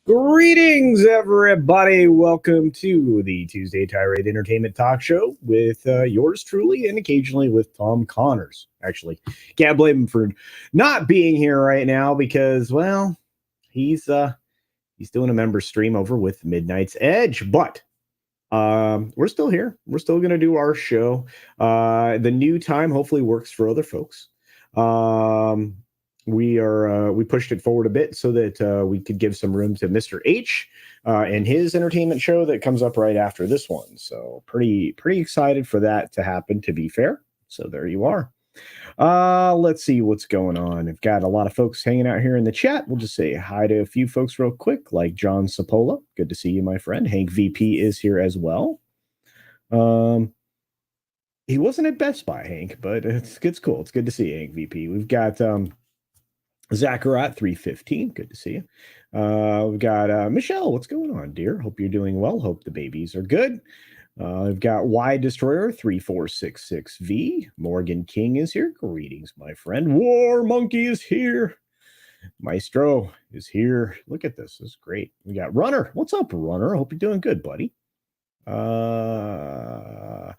Greetings, everybody. Welcome to the Tuesday Tirade Entertainment Talk Show with yours truly and occasionally with Tom Connors. Actually, can't blame him for not being here right now because, well, he's doing a member stream over with Midnight's Edge, but we're still here. We're still going to do our show. The new time hopefully works for other folks. We pushed it forward a bit so that we could give some room to Mr. H and his entertainment show that comes up right after this one. So pretty excited for that to happen, to be fair. So there you are. Let's see what's going on. I've got a lot of folks hanging out here in the chat. We'll just say hi to a few folks real quick, like John Sapola. Good to see you, my friend. Hank VP is here as well. He wasn't at Best Buy, Hank, but it's cool. It's good to see you, Hank VP. We've got Zacharat 315. Good to see you. We've got Michelle. What's going on, dear? Hope you're doing well. Hope the babies are good. We've got Y Destroyer 3466V. Morgan King is here. Greetings, my friend. War Monkey is here. Maestro is here. Look at this. This is great. We got Runner. What's up, Runner? Hope you're doing good, buddy. I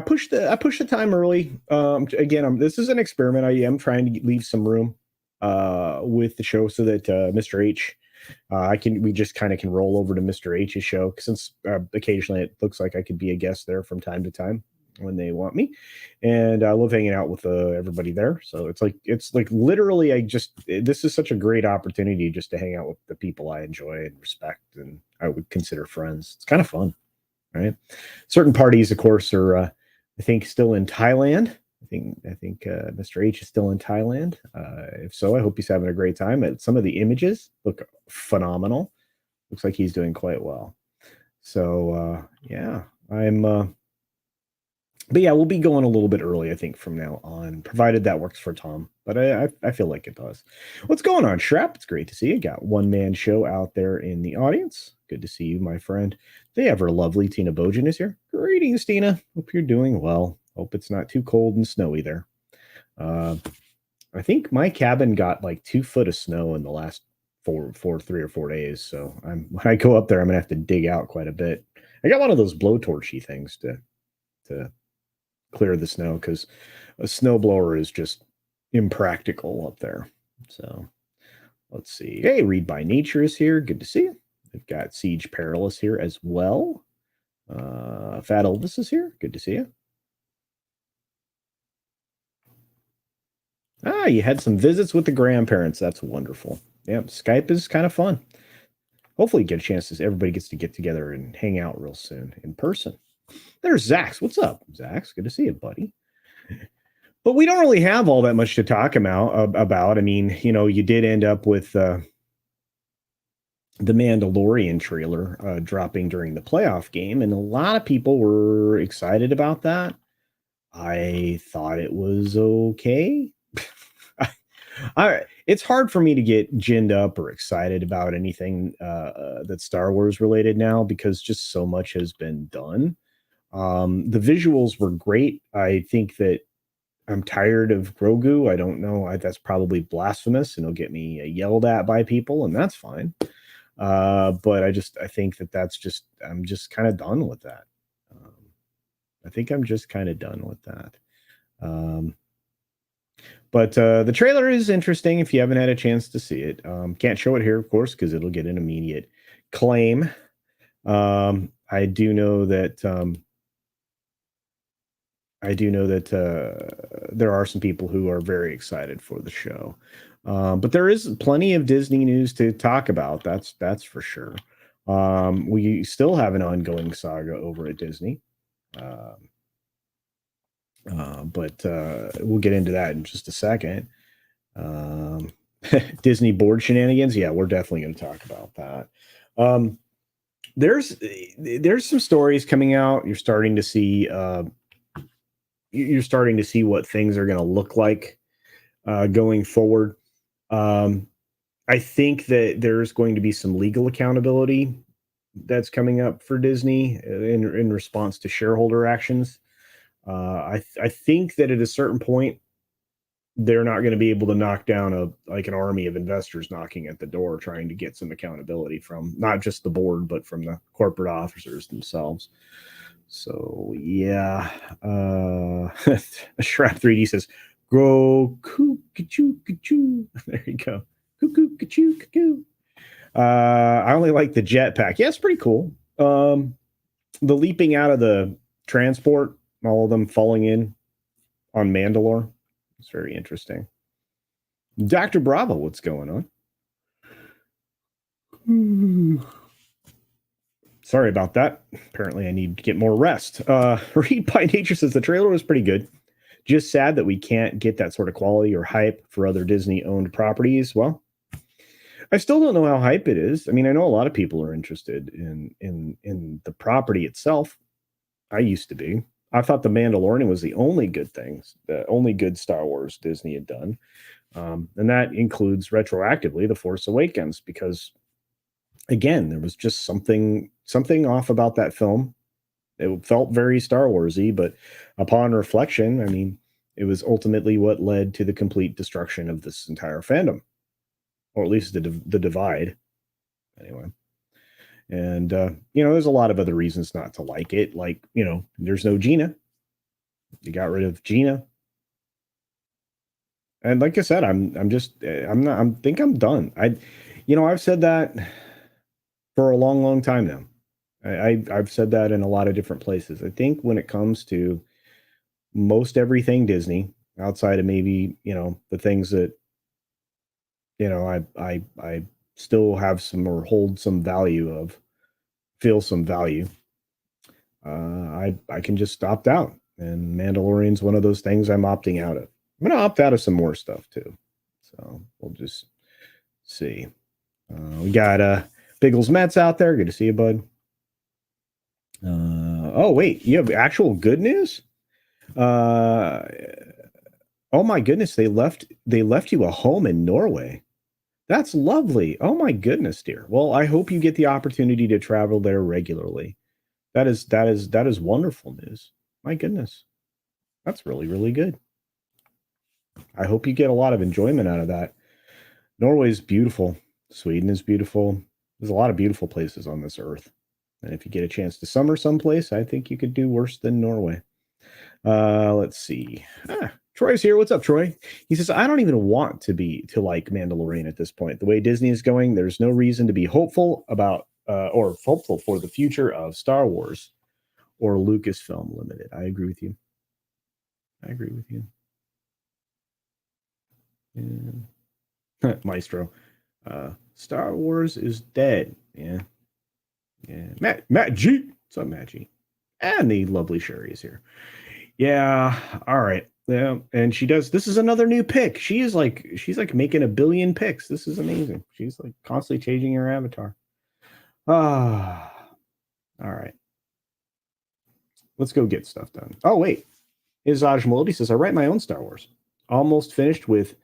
pushed the time early. Again, this is an experiment. I am trying to leave some room with the show so that Mr. H, we just kind of can roll over to Mr. H's show since occasionally it looks like I could be a guest there from time to time when they want me, and I love hanging out with everybody there. So it's like literally this is such a great opportunity just to hang out with the people I enjoy and respect and I would consider friends. It's kind of fun, right? Certain parties, of course, are I think still in Thailand. I think Mr. H is still in Thailand. If so, I hope he's having a great time. Some of the images look phenomenal. Looks like he's doing quite well. So yeah, but yeah, we'll be going a little bit early, I think, from now on, provided that works for Tom. But I feel like it does. What's going on, Shrap? It's great to see you. Got one man show out there in the audience. Good to see you, my friend. The ever lovely Tina Bojan is here. Greetings, Tina. Hope you're doing well. Hope it's not too cold and snowy there. I think my cabin got like 2 foot of snow in the last 3 or 4 days. So when I go up there, I'm gonna have to dig out quite a bit. I got one of those blowtorchy things to clear the snow because a snowblower is just impractical up there. So let's see. Hey, Read by Nature is here. Good to see you. We've got Siege Perilous here as well. Fat Elvis is here. Good to see you. You had some visits with the grandparents. That's wonderful. Yeah, Skype is kind of fun. Hopefully get a chance everybody gets to get together and hang out real soon in person. There's Zax. What's up, Zax? Good to see you, buddy. But we don't really have all that much to talk about. I mean, you did end up with the Mandalorian trailer dropping during the playoff game, and a lot of people were excited about that. I thought it was okay. It's hard for me to get ginned up or excited about anything that's Star Wars related now because just so much has been done. The visuals were great. I think that I'm tired of Grogu. I don't know. That's probably blasphemous, and it'll get me yelled at by people, and that's fine. But I think that's just I'm just kind of done with that. Um, I think I'm just kind of done with that. Um, but the trailer is interesting if you haven't had a chance to see it. Can't show it here, of course, because it'll get an immediate claim. I do know that there are some people who are very excited for the show. But there is plenty of Disney news to talk about. That's for sure. We still have an ongoing saga over at Disney. Um, but we'll get into that in just a second. Um, Disney board shenanigans. Yeah, we're definitely going to talk about that. Um, there's some stories coming out. You're starting to see what things are going to look like going forward. Um, I think that there's going to be some legal accountability that's coming up for Disney in response to shareholder actions. I think that at a certain point, they're not going to be able to knock down an army of investors knocking at the door trying to get some accountability from not just the board but from the corporate officers themselves. So yeah, Shrap 3D says, "Grow cuckoo cuckoo." There you go, cuckoo cuckoo cuckoo. I only like the jetpack. Yeah, it's pretty cool. The leaping out of the transport, all of them falling in on Mandalore. It's very interesting. Dr. Bravo, what's going on? Sorry about that. Apparently, I need to get more rest. Read by Nature says the trailer was pretty good. Just sad that we can't get that sort of quality or hype for other Disney owned properties. Well, I still don't know how hype it is. I mean, I know a lot of people are interested in the property itself. I used to be. I thought The Mandalorian was the only good things, the only good Star Wars Disney had done. And that includes retroactively The Force Awakens, because again, there was just something off about that film. It felt very Star Warsy, but upon reflection, I mean, it was ultimately what led to the complete destruction of this entire fandom, or at least the divide. Anyway, and there's a lot of other reasons not to like it. Like, there's no Gina. You got rid of Gina, and like I said, I'm just I'm not I'm think I'm done. I've said that for a long, long time now. I've said that in a lot of different places. I think when it comes to most everything Disney, outside of maybe the things that I still have some or hold some value of, feel some value. I can just opt out, and Mandalorian's one of those things I'm opting out of. I'm gonna opt out of some more stuff too, so we'll just see. We got Biggles Mets out there. Good to see you, bud. Oh wait, you have actual good news. Uh, oh my goodness, they left you a home in Norway. That's lovely. Oh my goodness, dear. Well, I hope you get the opportunity to travel there regularly. That is wonderful news. My goodness. That's really, really good. I hope you get a lot of enjoyment out of that. Norway's beautiful. Sweden is beautiful. There's a lot of beautiful places on this earth. And if you get a chance to summer someplace, I think you could do worse than Norway. Let's see. Troy's here. What's up, Troy? He says, I don't even want to like Mandalorian at this point. The way Disney is going, there's no reason to be hopeful about or hopeful for the future of Star Wars or Lucasfilm Limited. I agree with you. I agree with you. Yeah. Maestro. Star Wars is dead. Yeah. Yeah. Matt G. What's up, Matt G? And the lovely Sherry is here. Yeah. All right. Yeah. And she does. This is another new pick. She's like making a billion picks. This is amazing. She's like constantly changing her avatar. Ah. All right. Let's go get stuff done. Oh, wait. Izaj Melody says, I write my own Star Wars. Almost finished with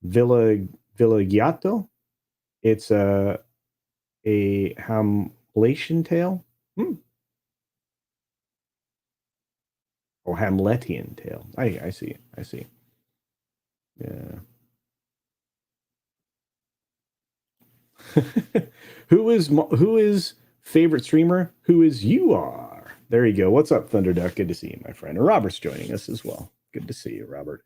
Villa Villagiato. It's a Hamletian tale. Oh, Hamletian tale. I see. I see. Yeah. who is favorite streamer? Who is you are? There you go. What's up, Thunderduck? Good to see you, my friend. And Robert's joining us as well. Good to see you, Robert.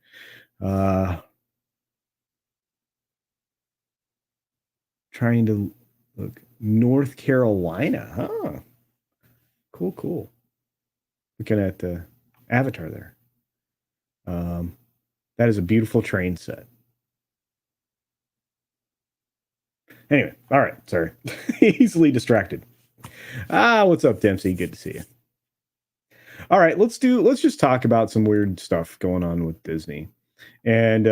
Trying to look North Carolina. Huh. Cool, cool. Looking at the avatar there. That is a beautiful train set. Anyway, all right. Sorry. Easily distracted. What's up, Dempsey? Good to see you. All right, let's just talk about some weird stuff going on with Disney. And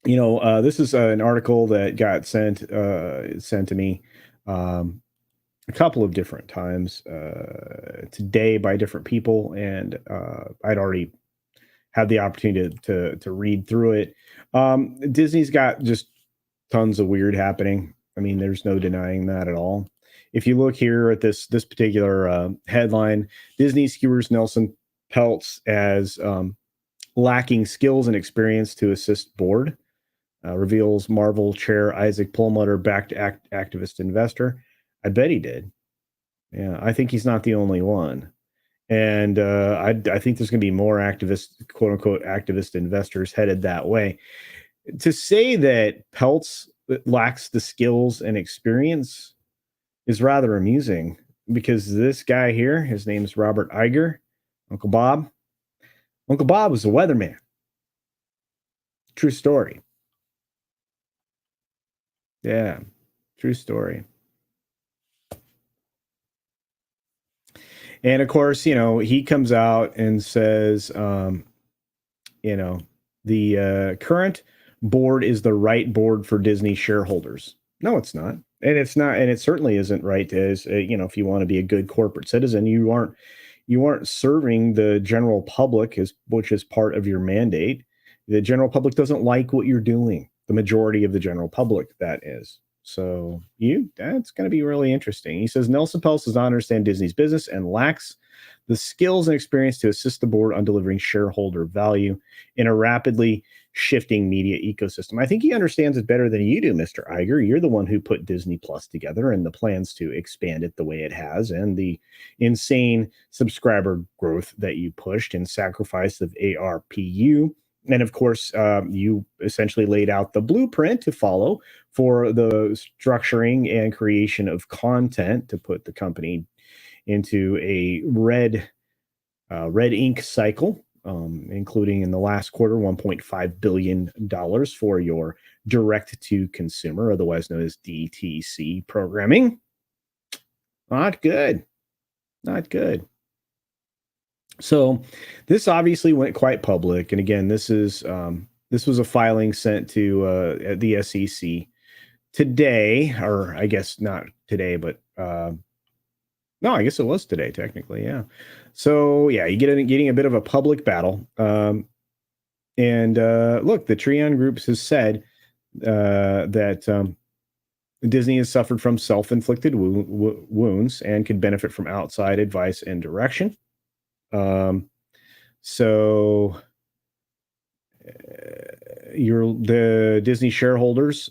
this is an article that got sent to me a couple of different times today by different people, and I'd already had the opportunity to read through it. Disney's got just tons of weird happening. I mean, there's no denying that at all. If you look here at this particular headline, Disney skewers Nelson Peltz as lacking skills and experience to assist board. Reveals Marvel chair Isaac Perlmutter backed activist investor. I bet he did. Yeah, I think he's not the only one. And I think there's going to be more activist, quote unquote, activist investors headed that way. To say that Peltz lacks the skills and experience is rather amusing, because this guy here, his name is Robert Iger, Uncle Bob. Uncle Bob was a weatherman. True story. Yeah, true story. And of course, he comes out and says, the current board is the right board for Disney shareholders. No, it's not. And it's not, and it certainly isn't right as if you want to be a good corporate citizen, you aren't serving the general public, which is part of your mandate. The general public doesn't like what you're doing. The majority of the general public, that is. So that's going to be really interesting. He says Nelson Peltz does not understand Disney's business and lacks the skills and experience to assist the board on delivering shareholder value in a rapidly shifting media ecosystem. I think he understands it better than you do, Mr. Iger. You're the one who put Disney Plus together and the plans to expand it the way it has, and the insane subscriber growth that you pushed and sacrifice of ARPU. And of course, you essentially laid out the blueprint to follow for the structuring and creation of content to put the company into a red ink cycle, including in the last quarter $1.5 billion for your direct to consumer, otherwise known as DTC programming. Not good. Not good. So this obviously went quite public. And again, this was a filing sent to the SEC today, or I guess not today, but no, I guess it was today, technically. Yeah. So yeah, you getting a bit of a public battle. And look, the Trion Groups has said that Disney has suffered from self-inflicted wounds and could benefit from outside advice and direction. So the Disney shareholders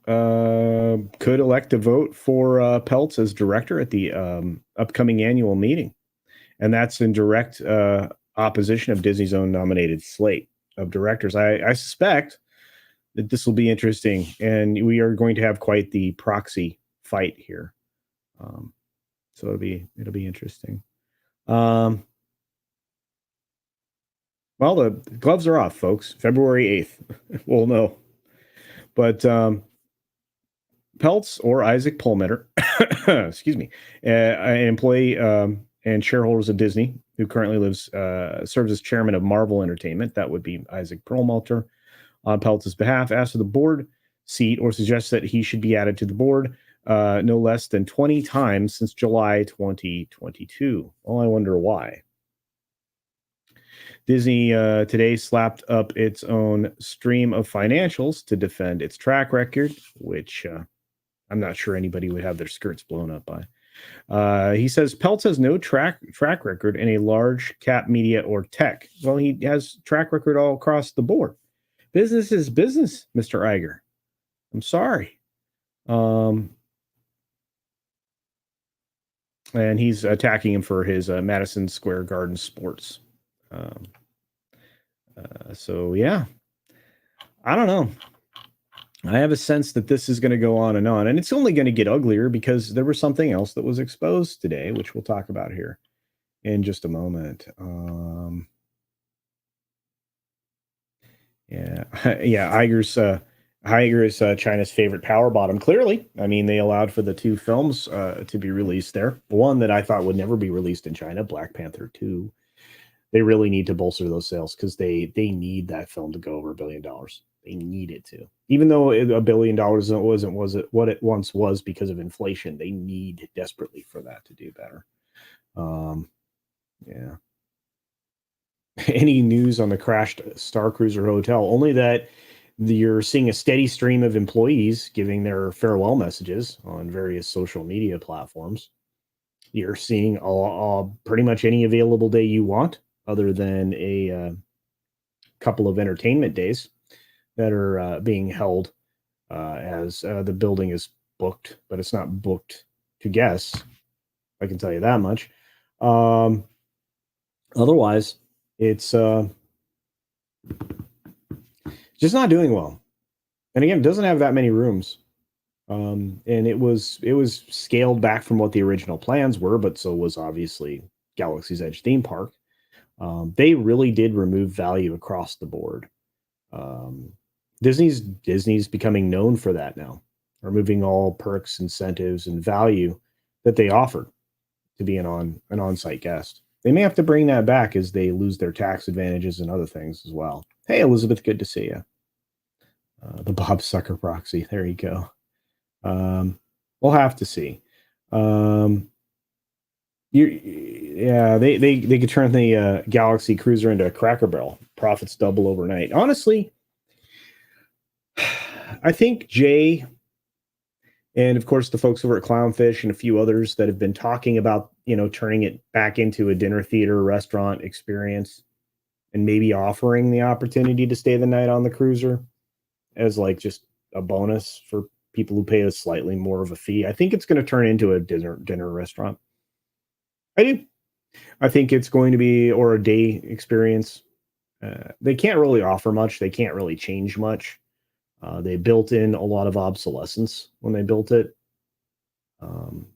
could elect to vote for Peltz as director at the upcoming annual meeting. And that's in direct opposition of Disney's own nominated slate of directors. I suspect that this will be interesting, and we are going to have quite the proxy fight here. So it'll be interesting. Well, the gloves are off, folks. February 8th. We'll know. But Peltz or Isaac Perlmutter, excuse me, an employee and shareholders of Disney, who currently serves as chairman of Marvel Entertainment, that would be Isaac Perlmutter, on Peltz's behalf, asked for the board seat or suggests that he should be added to the board no less than 20 times since July 2022. Well, I wonder why. Disney today slapped up its own stream of financials to defend its track record, which I'm not sure anybody would have their skirts blown up by. He says Peltz has no track record in a large cap media or tech. Well, he has track record all across the board. Business is business, Mr. Iger. I'm sorry. And he's attacking him for his Madison Square Garden sports. So yeah, I don't know. I have a sense that this is going to go on, and it's only going to get uglier because there was something else that was exposed today, which we'll talk about here in just a moment. Yeah, yeah. Iger is China's favorite power bottom. Clearly, I mean, they allowed for the two films to be released there. One that I thought would never be released in China, Black Panther 2. They really need to bolster those sales because they need that film to go over $1 billion. They need it to, even though $1 billion wasn't was it what it once was because of inflation. They need desperately for that to do better. Yeah. Any news on the crashed Star Cruiser hotel? Only that you're seeing a steady stream of employees giving their farewell messages on various social media platforms. You're seeing pretty much any available day you want, other than a couple of entertainment days that are being held as the building is booked, but it's not booked to guests. I can tell you that much. Otherwise, it's just not doing well. And again, it doesn't have that many rooms. And it was scaled back from what the original plans were, but so was obviously Galaxy's Edge theme park. They really did remove value across the board. Disney's becoming known for that now, removing all perks, incentives, and value that they offered to be an on-site guest. They may have to bring that back as they lose their tax advantages and other things as well. Hey, Elizabeth, good to see you. The Bob Sucker proxy. There you go. We'll have to see. They could turn the Galaxy Cruiser into a Cracker Barrel. Profits double overnight. Honestly, I think Jay and of course the folks over at Clownfish and a few others that have been talking about, turning it back into a dinner theater restaurant experience and maybe offering the opportunity to stay the night on the cruiser as like just a bonus for people who pay a slightly more of a fee. I think it's going to turn into a dinner restaurant. I do. I think it's going to be, or a day experience. They can't really offer much. They can't really change much. They built in a lot of obsolescence when they built it. And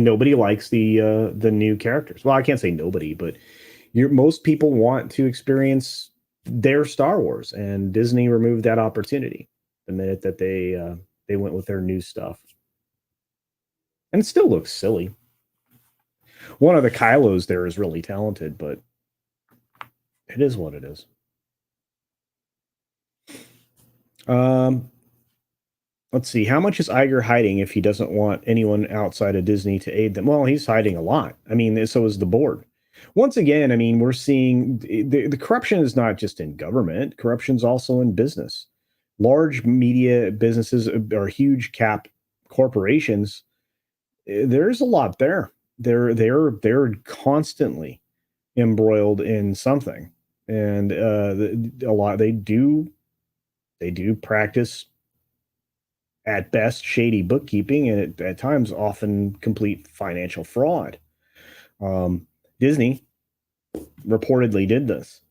nobody likes the new characters. Well, I can't say nobody, but most people want to experience their Star Wars, and Disney removed that opportunity the minute that they went with their new stuff. And it still looks silly. One of the Kylos there is really talented, but it is what it is. Let's see. How much is Iger hiding if he doesn't want anyone outside of Disney to aid them? Well, he's hiding a lot. I mean, so is the board. Once again, I mean, we're seeing the corruption is not just in government. Corruption's also in business. Large media businesses or huge cap corporations. There's a lot there. They're constantly embroiled in something, and a lot they do practice at best shady bookkeeping, and at times often complete financial fraud. Disney reportedly did this,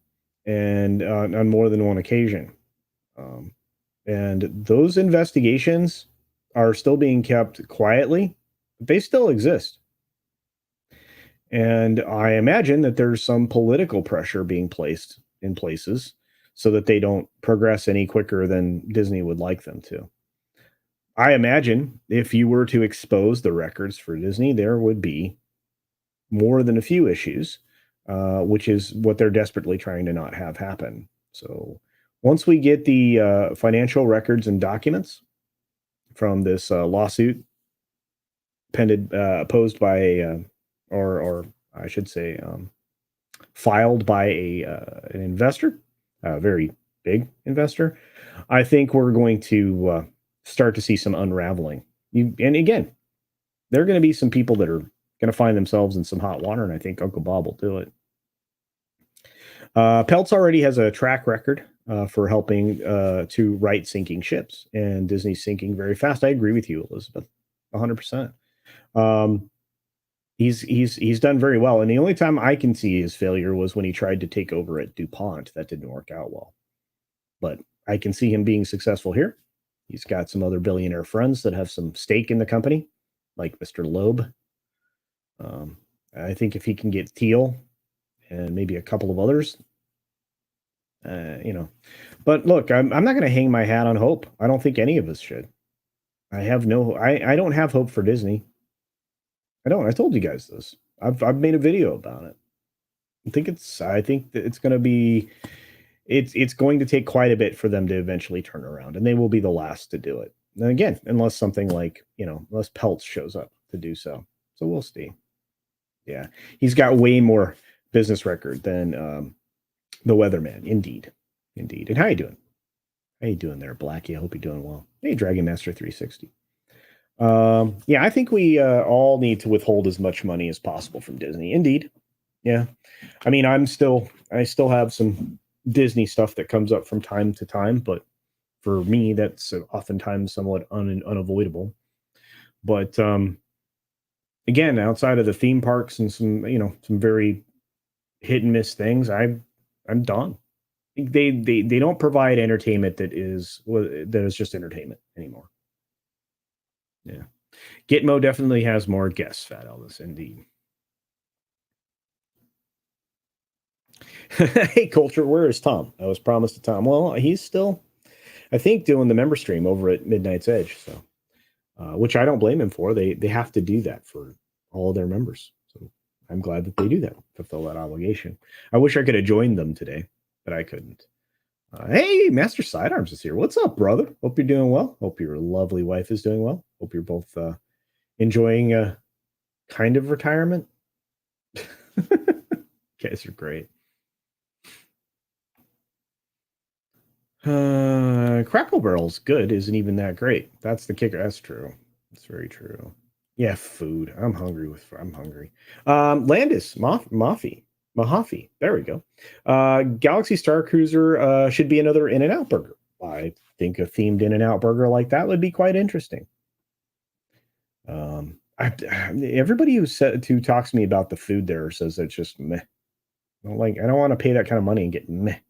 and on more than one occasion. And those investigations are still being kept quietly, but they still exist. And I imagine that there's some political pressure being placed in places so that they don't progress any quicker than Disney would like them to. I imagine if you were to expose the records for Disney, there would be more than a few issues, which is what they're desperately trying to not have happen. So once we get the financial records and documents from this lawsuit opposed by or I should say filed by an investor, a very big investor, I think we're going to start to see some unraveling. And again, there are going to be some people that are going to find themselves in some hot water, and I think Uncle Bob will do it. Peltz already has a track record for helping to right sinking ships, and Disney's sinking very fast. I agree with you, Elizabeth, 100%. He's done very well, and the only time I can see his failure was when he tried to take over at DuPont. That didn't work out well, but I can see him being successful here. He's got some other billionaire friends that have some stake in the company, like Mr. Loeb. I think if he can get Thiel and maybe a couple of others, But look, I'm not going to hang my hat on hope. I don't think any of us should. I don't have hope for Disney. I don't. I told you guys this. I've made a video about it. I think that it's going to be it's going to take quite a bit for them to eventually turn around, and they will be the last to do it. And again, unless something like, unless Peltz shows up to do so. So we'll see. Yeah. He's got way more business record than the Weatherman. Indeed. And how you doing? How you doing there, Blackie? I hope you're doing well. Hey, Dragon Master 360. Yeah, I think we all need to withhold as much money as possible from Disney. Indeed. Yeah. I mean, I still have some Disney stuff that comes up from time to time, but for me, that's oftentimes somewhat unavoidable. But again, outside of the theme parks and some very hit and miss things, I'm done. They don't provide entertainment that is just entertainment anymore. Yeah. Gitmo definitely has more guests, Fat Elvis, indeed. Hey, Culture, where is Tom? I was promised to Tom. Well, he's still, I think, doing the member stream over at Midnight's Edge. So, which I don't blame him for. They have to do that for all of their members. So I'm glad that they do that, fulfill that obligation. I wish I could have joined them today, but I couldn't. Hey, Master Sidearms is here. What's up, brother? Hope you're doing well. Hope your lovely wife is doing well. Hope you're both enjoying a kind of retirement. Guys are great. Crackle Barrel's good isn't even that great. That's the kicker. That's true. That's very true. Yeah, food. I'm hungry. Landis, Mahaffey. There we go. Galaxy Star Cruiser should be another In-N-Out burger. I think a themed In-N-Out burger like that would be quite interesting. Everybody who talks to me about the food there says it's just meh. I don't want to pay that kind of money and get meh.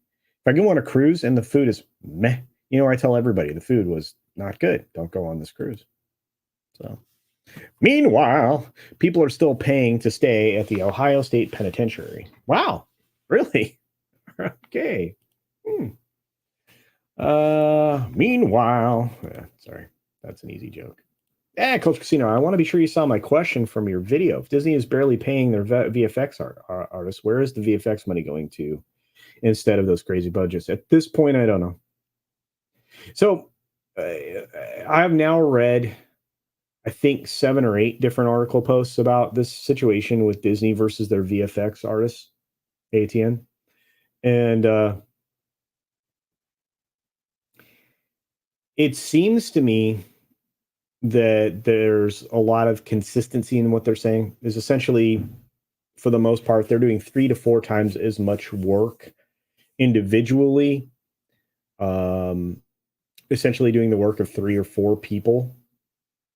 If I go on a cruise and the food is meh, I tell everybody the food was not good. Don't go on this cruise. So, meanwhile, people are still paying to stay at the Ohio State Penitentiary. Wow, really? Okay. Meanwhile, sorry, that's an easy joke. CultureCasino, I want to be sure you saw my question from your video. If Disney is barely paying their VFX artists, where is the VFX money going to instead of those crazy budgets? At this point, I don't know. So I've now read, I think, 7 or 8 different article posts about this situation with Disney versus their VFX artists, ATN. And it seems to me that there's a lot of consistency in what they're saying. Is essentially, for the most part, they're doing 3 to 4 times as much work individually, essentially doing the work of 3 or 4 people,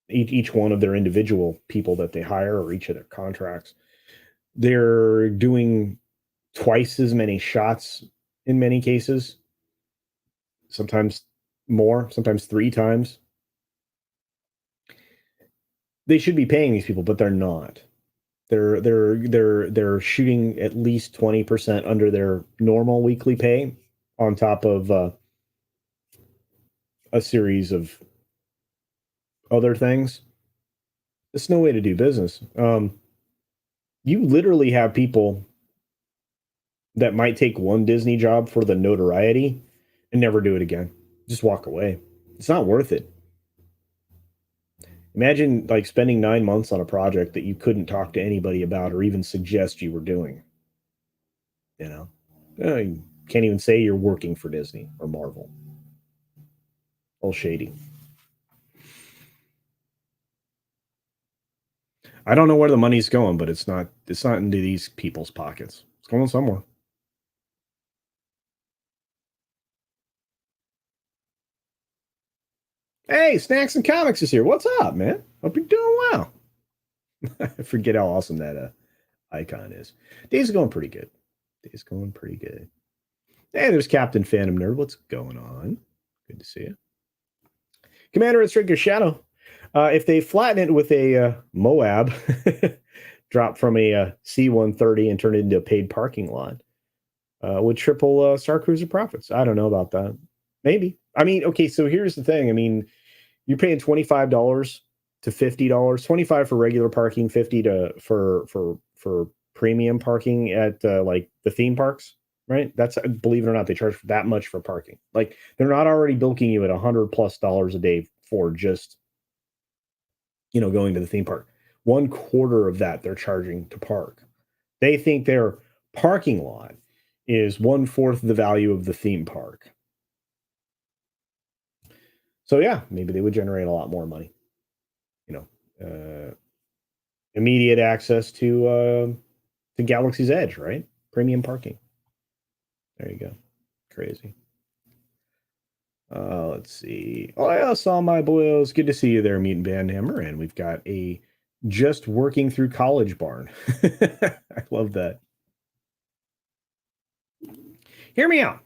each one of their individual people that they hire, or each of their contracts. They're doing twice as many shots in many cases, sometimes more, sometimes 3 times. They should be paying these people, but they're not. They're shooting at least 20% under their normal weekly pay, on top of a series of other things. It's no way to do business. You literally have people that might take one Disney job for the notoriety and never do it again. Just walk away. It's not worth it. Imagine spending 9 months on a project that you couldn't talk to anybody about or even suggest you were doing. You can't even say you're working for Disney or Marvel. All shady. I don't know where the money's going, but it's not into these people's pockets. It's going somewhere. Hey, Snacks and Comics is here. What's up, man? Hope you're doing well. I forget how awesome that icon is. Day's going pretty good. Day's going pretty good. Hey, there's Captain Phantom Nerd. What's going on? Good to see you. Commander at Striker Shadow. If they flatten it with a Moab, drop from a C-130 and turn it into a paid parking lot, would triple Star Cruiser profits. I don't know about that. Maybe. I mean, okay, so here's the thing. I mean, you're paying $25 to $50, 25 for regular parking, 50 to for premium parking at like the theme parks, right? That's, believe it or not, they charge that much for parking. Like, they're not already bilking you at $100+ a day for just, going to the theme park. 1/4 of that they're charging to park. They think their parking lot is 1/4 the value of the theme park. So yeah, maybe they would generate a lot more money. Immediate access to Galaxy's Edge, right? Premium parking. There you go. Crazy. Let's see. Oh, I saw my boys. Good to see you there, Mutant Bandhammer. And we've got a just working through college barn. I love that. Hear me out.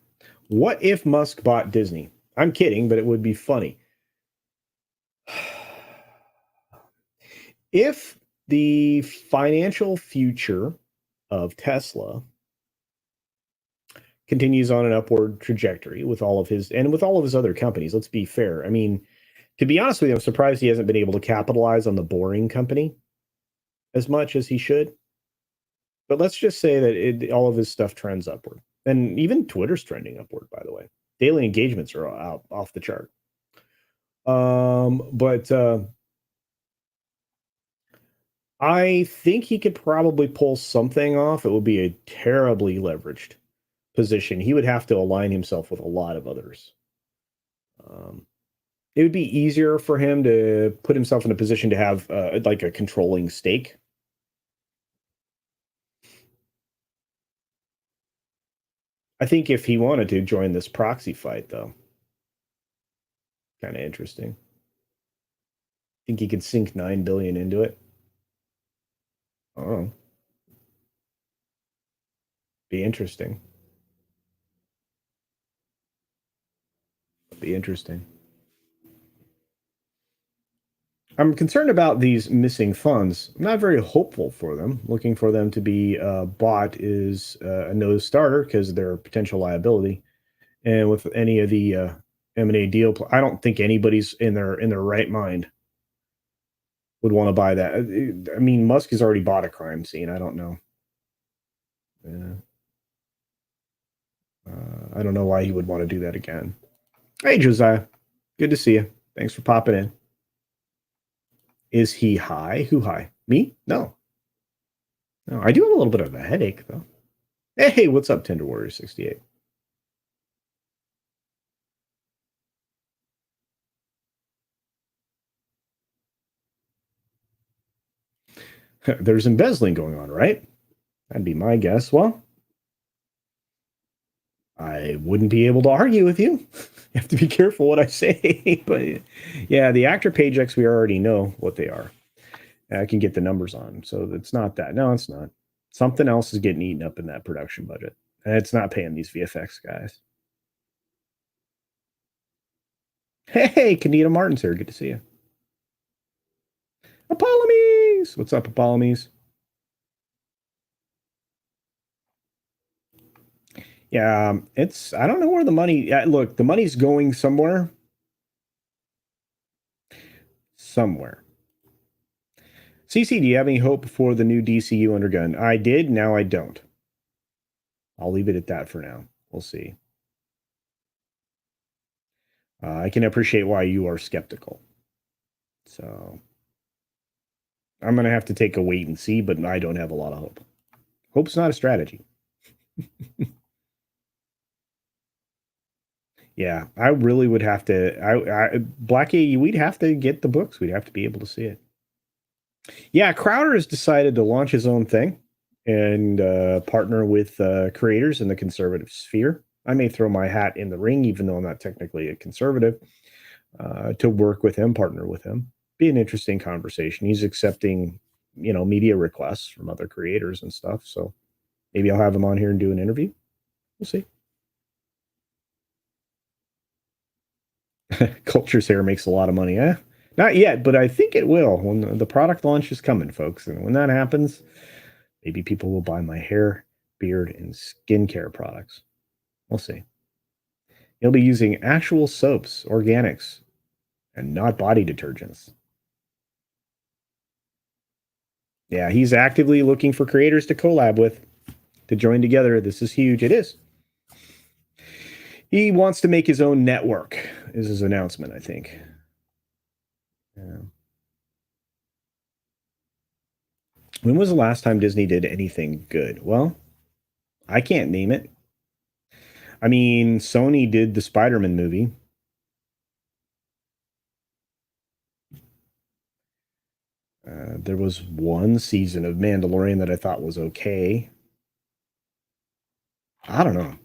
What if Musk bought Disney? I'm kidding, but it would be funny. If the financial future of Tesla continues on an upward trajectory with all of his other companies, let's be fair. I mean, to be honest with you, I'm surprised he hasn't been able to capitalize on the Boring Company as much as he should. But let's just say that all of his stuff trends upward. And even Twitter's trending upward, by the way. Daily engagements are off the chart. But I think he could probably pull something off. It would be a terribly leveraged position. He would have to align himself with a lot of others. It would be easier for him to put himself in a position to have like a controlling stake. I think if he wanted to join this proxy fight, though, kind of interesting. Think he could sink $9 billion into it? Oh, be interesting. Be interesting. I'm concerned about these missing funds. I'm not very hopeful for them. Looking for them to be bought is a no starter because they're a potential liability. And with any of the M&A deal, I don't think anybody's in their right mind would want to buy that. I mean, Musk has already bought a crime scene. I don't know. Yeah. I don't know why he would want to do that again. Hey, Josiah. Good to see you. Thanks for popping in. Is he high? Who high? Me? No. No, I do have a little bit of a headache, though. Hey, what's up, Tender Warrior 68? There's embezzling going on, right? That'd be my guess. Well, I wouldn't be able to argue with you. You have to be careful what I say. But yeah, the actor paychecks, we already know what they are. I can get the numbers on. So it's not that. No, it's not. Something else is getting eaten up in that production budget. And it's not paying these VFX guys. Hey, Kanita Martin's here. Good to see you. Apollomes! What's up, Apollomes? Yeah, I don't know where the money, look, the money's going somewhere. Somewhere. CC, do you have any hope for the new DCU undergun? I did, now I don't. I'll leave it at that for now. We'll see. I can appreciate why you are skeptical. So I'm going to have to take a wait and see, but I don't have a lot of hope. Hope's not a strategy. Yeah, I really would have to. Black AE, we'd have to get the books. We'd have to be able to see it. Yeah, Crowder has decided to launch his own thing and partner with creators in the conservative sphere. I may throw my hat in the ring, even though I'm not technically a conservative, to work with him, partner with him. Be an interesting conversation. He's accepting, media requests from other creators and stuff. So maybe I'll have him on here and do an interview. We'll see. Culture's hair makes a lot of money. Not yet, but I think it will when the product launch is coming, folks. And when that happens, maybe people will buy my hair, beard, and skincare products. We'll see. He'll be using actual soaps, organics, and not body detergents. Yeah, he's actively looking for creators to collab with, to join together. This is huge. It is. He wants to make his own network, is his announcement, I think. Yeah. When was the last time Disney did anything good? Well, I can't name it. I mean, Sony did the Spider-Man movie. There was one season of Mandalorian that I thought was okay. I don't know.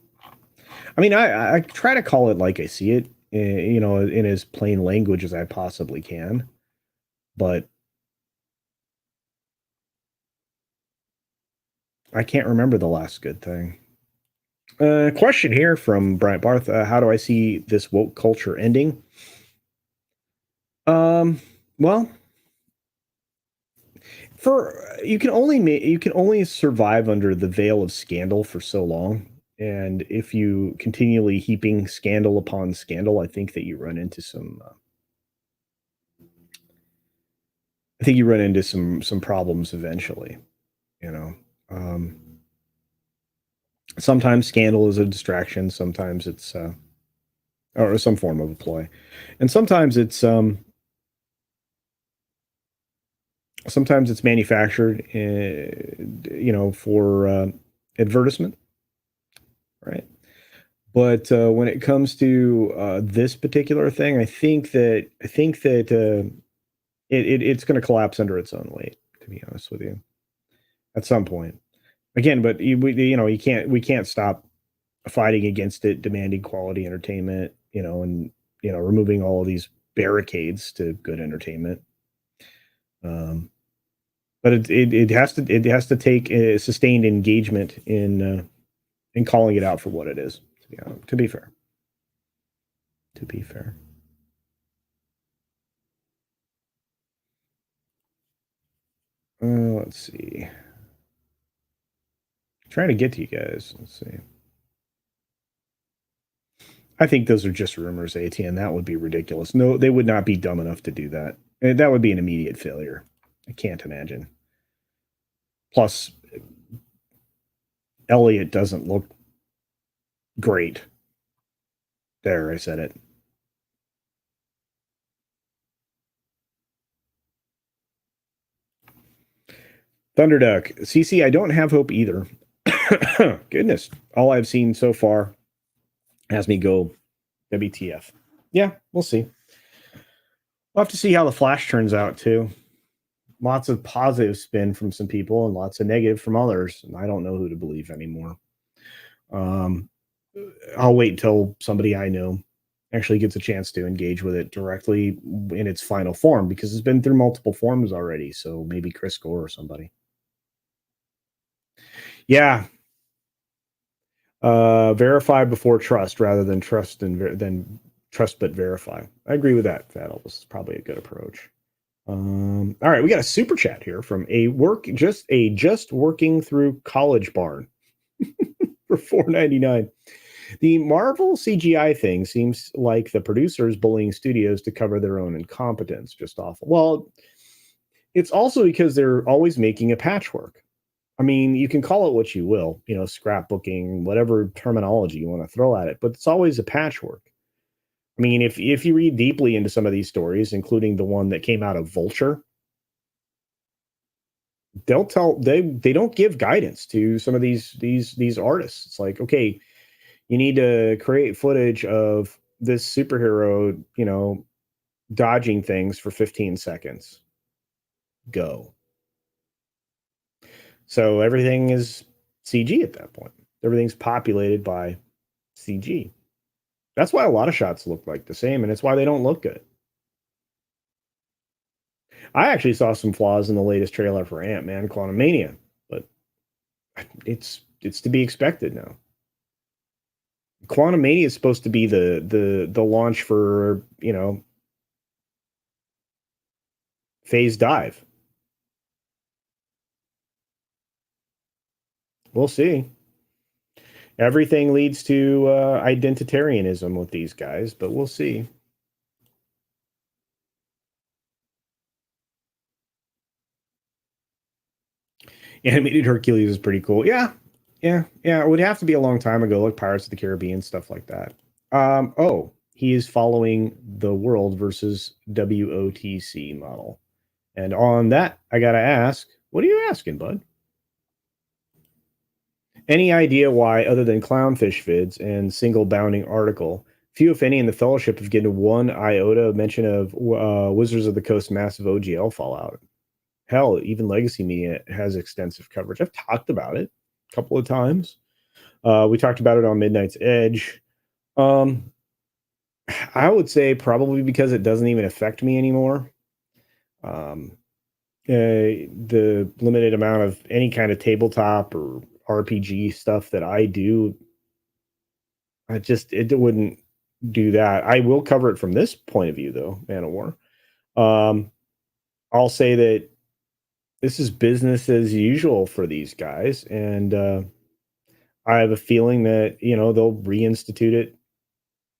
I mean, I try to call it like I see it, in as plain language as I possibly can. But I can't remember the last good thing. Question here from Bryant Barth: how do I see this woke culture ending? Well, for you can only survive under the veil of scandal for so long, and if you continually heaping scandal upon scandal, I think that you run into some. I think you run into some problems eventually. You know, um, sometimes scandal is a distraction. Sometimes it's or some form of a ploy, and sometimes it's manufactured, for advertisement, right? But when it comes to this particular thing, I think that it's going to collapse under its own weight. To be honest with you, at some point, again, but we can't stop fighting against it, demanding quality entertainment, and removing all of these barricades to good entertainment. Um, but it has to take a sustained engagement in calling it out for what it is. To be fair, to be fair. Let's see. Trying to get to you guys. Let's see. I think those are just rumors, ATN. That would be ridiculous. No, they would not be dumb enough to do that. That would be an immediate failure. I can't imagine. Plus, Elliot doesn't look great. There, I said it. Thunderduck. CC, I don't have hope either. Goodness. All I've seen so far has me go WTF. Yeah, we'll see. We'll have to see how the Flash turns out, too. Lots of positive spin from some people and lots of negative from others. And I don't know who to believe anymore. Um, I'll wait until somebody I know actually gets a chance to engage with it directly in its final form because it's been through multiple forms already. So maybe Chris Gore or somebody. Yeah. Verify before trust rather than than trust but verify. I agree with that, Faddle. This is probably a good approach. All right, we got a super chat here from just working through college barn for $4.99. The Marvel CGI thing seems like the producers bullying studios to cover their own incompetence. Just awful. Well, it's also because they're always making a patchwork. I mean, you can call it what you will, scrapbooking, whatever terminology you want to throw at it, but it's always a patchwork. I mean, if you read deeply into some of these stories, including the one that came out of Vulture, they don't give guidance to some of these artists. It's like, okay, you need to create footage of this superhero, dodging things for 15 seconds. Go. So everything is CG at that point. Everything's populated by CG. That's why a lot of shots look like the same, and it's why they don't look good. I actually saw some flaws in the latest trailer for Ant-Man Quantumania, but it's to be expected now. Quantumania is supposed to be the launch for, Phase Dive. We'll see. Everything leads to identitarianism with these guys, but we'll see. Animated Hercules is pretty cool. Yeah, yeah. It would have to be a long time ago, like Pirates of the Caribbean, stuff like that. Oh, he is following the World versus WOTC model. And on that, I got to ask, what are you asking, bud? Any idea why, other than clownfish vids and single bounding article, few, if any, in the Fellowship have given one iota of mention of Wizards of the Coast massive OGL fallout? Hell, even Legacy Media has extensive coverage. I've talked about it a couple of times. We talked about it on Midnight's Edge. I would say probably because it doesn't even affect me anymore. The limited amount of any kind of tabletop or RPG stuff that I do, it wouldn't do that. I will cover it from this point of view, though, Man of War. I'll say that this is business as usual for these guys, and I have a feeling that they'll reinstitute it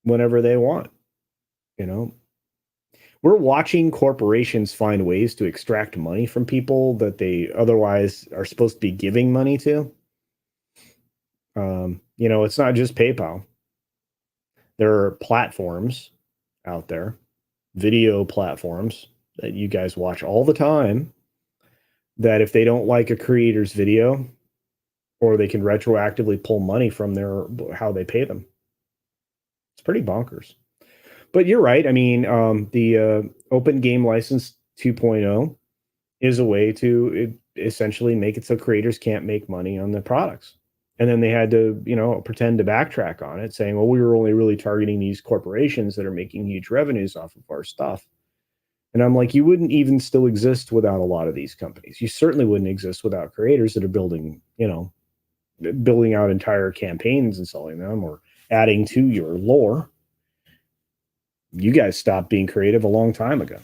whenever they want. We're watching corporations find ways to extract money from people that they otherwise are supposed to be giving money to. It's not just PayPal. There are platforms out there, video platforms that you guys watch all the time, that if they don't like a creator's video, or they can retroactively pull money from how they pay them. It's pretty bonkers. But you're right. I mean, the Open Game License 2.0 is a way to essentially make it so creators can't make money on the products. And then they had to, pretend to backtrack on it, saying, well, we were only really targeting these corporations that are making huge revenues off of our stuff. And I'm like, you wouldn't even still exist without a lot of these companies. You certainly wouldn't exist without creators that are building out entire campaigns and selling them, or adding to your lore. You guys stopped being creative a long time ago.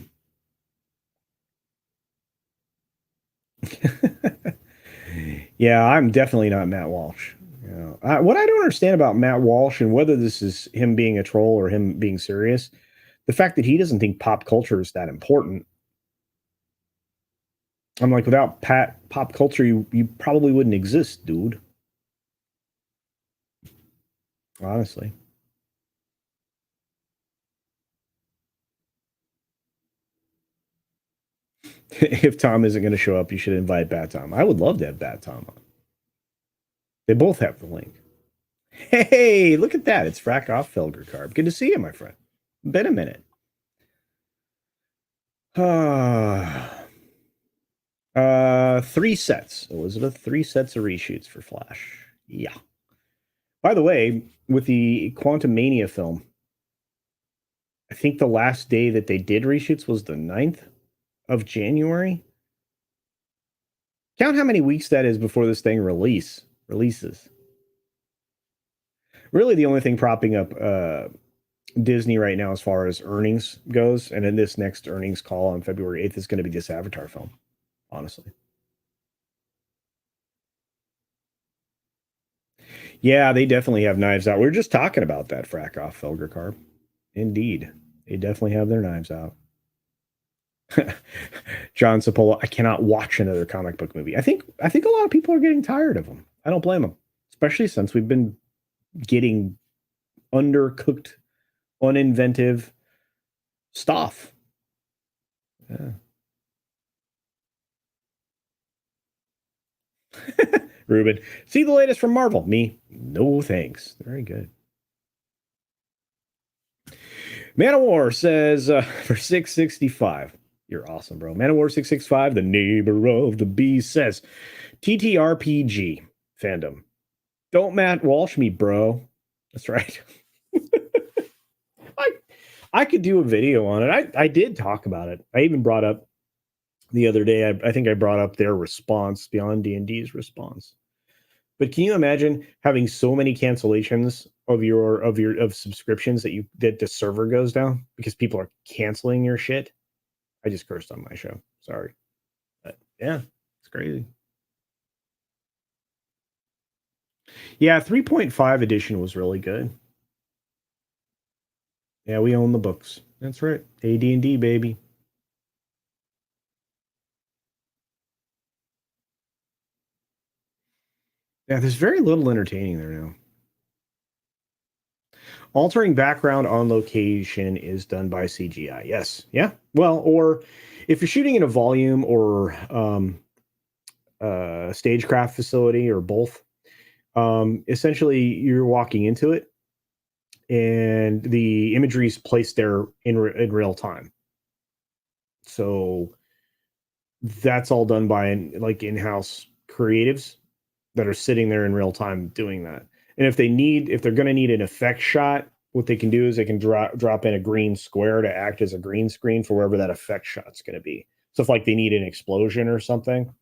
Yeah, I'm definitely not Matt Walsh. What I don't understand about Matt Walsh, and whether this is him being a troll or him being serious, the fact that he doesn't think pop culture is that important. I'm like, without pop culture, you probably wouldn't exist, dude. Honestly. If Tom isn't going to show up, you should invite Bat Tom. I would love to have Bat Tom on. They both have the link. Hey, look at that. It's Frack Off Felger Carb. Good to see you, my friend. Been a minute. 3 sets, Elizabeth. 3 sets of reshoots for Flash. Yeah. By the way, with the Quantum Mania film, I think the last day that they did reshoots was the 9th of January. Count how many weeks that is before this thing releases. Really, the only thing propping up Disney right now as far as earnings goes, and in this next earnings call on February 8th, is going to be this Avatar film, honestly. Yeah, they definitely have knives out. We were just talking about that, Frack Off Felger Carb. Indeed. They definitely have their knives out. John Sapola, I cannot watch another comic book movie. I think a lot of people are getting tired of them. I don't blame them, especially since we've been getting undercooked, uninventive stuff. Yeah. Ruben, see the latest from Marvel? Me? No thanks. Very good. Man of War says for 665. You're awesome, bro. Man of War 665, the neighbor of the beast, says TTRPG fandom. Don't Matt Walsh me, bro. That's right. I could do a video on it. I did talk about it. I even brought up the other day. I think I brought up their response, Beyond D&D's response. But can you imagine having so many cancellations of subscriptions that the server goes down because people are canceling your shit? I just cursed on my show. Sorry. But yeah, it's crazy. Yeah, 3.5 edition was really good. Yeah, we own the books. That's right. AD&D, baby. Yeah, there's very little entertaining there now. Altering background on location is done by CGI. Yes. Yeah. Well, or if you're shooting in a volume or stagecraft facility or both, essentially you're walking into it and the imagery is placed there in real time. So that's all done by like in-house creatives that are sitting there in real time doing that. And if they're going to need an effect shot, what they can do is they can drop in a green square to act as a green screen for wherever that effect shot's going to be. So if like they need an explosion or something.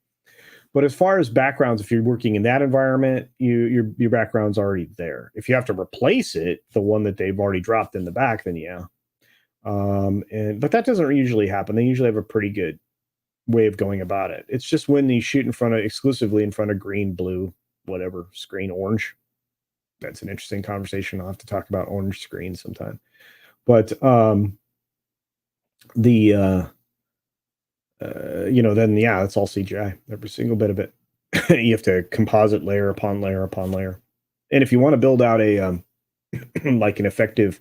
But as far as backgrounds, if you're working in that environment, your background's already there. If you have to replace it, the one that they've already dropped in the back, then yeah. But that doesn't usually happen. They usually have a pretty good way of going about it. It's just when you shoot exclusively in front of green, blue, whatever screen, orange. That's an interesting conversation. I'll have to talk about orange screens sometime. But then yeah, it's all CGI, every single bit of it. You have to composite layer upon layer upon layer. And if you want to build out a like an effective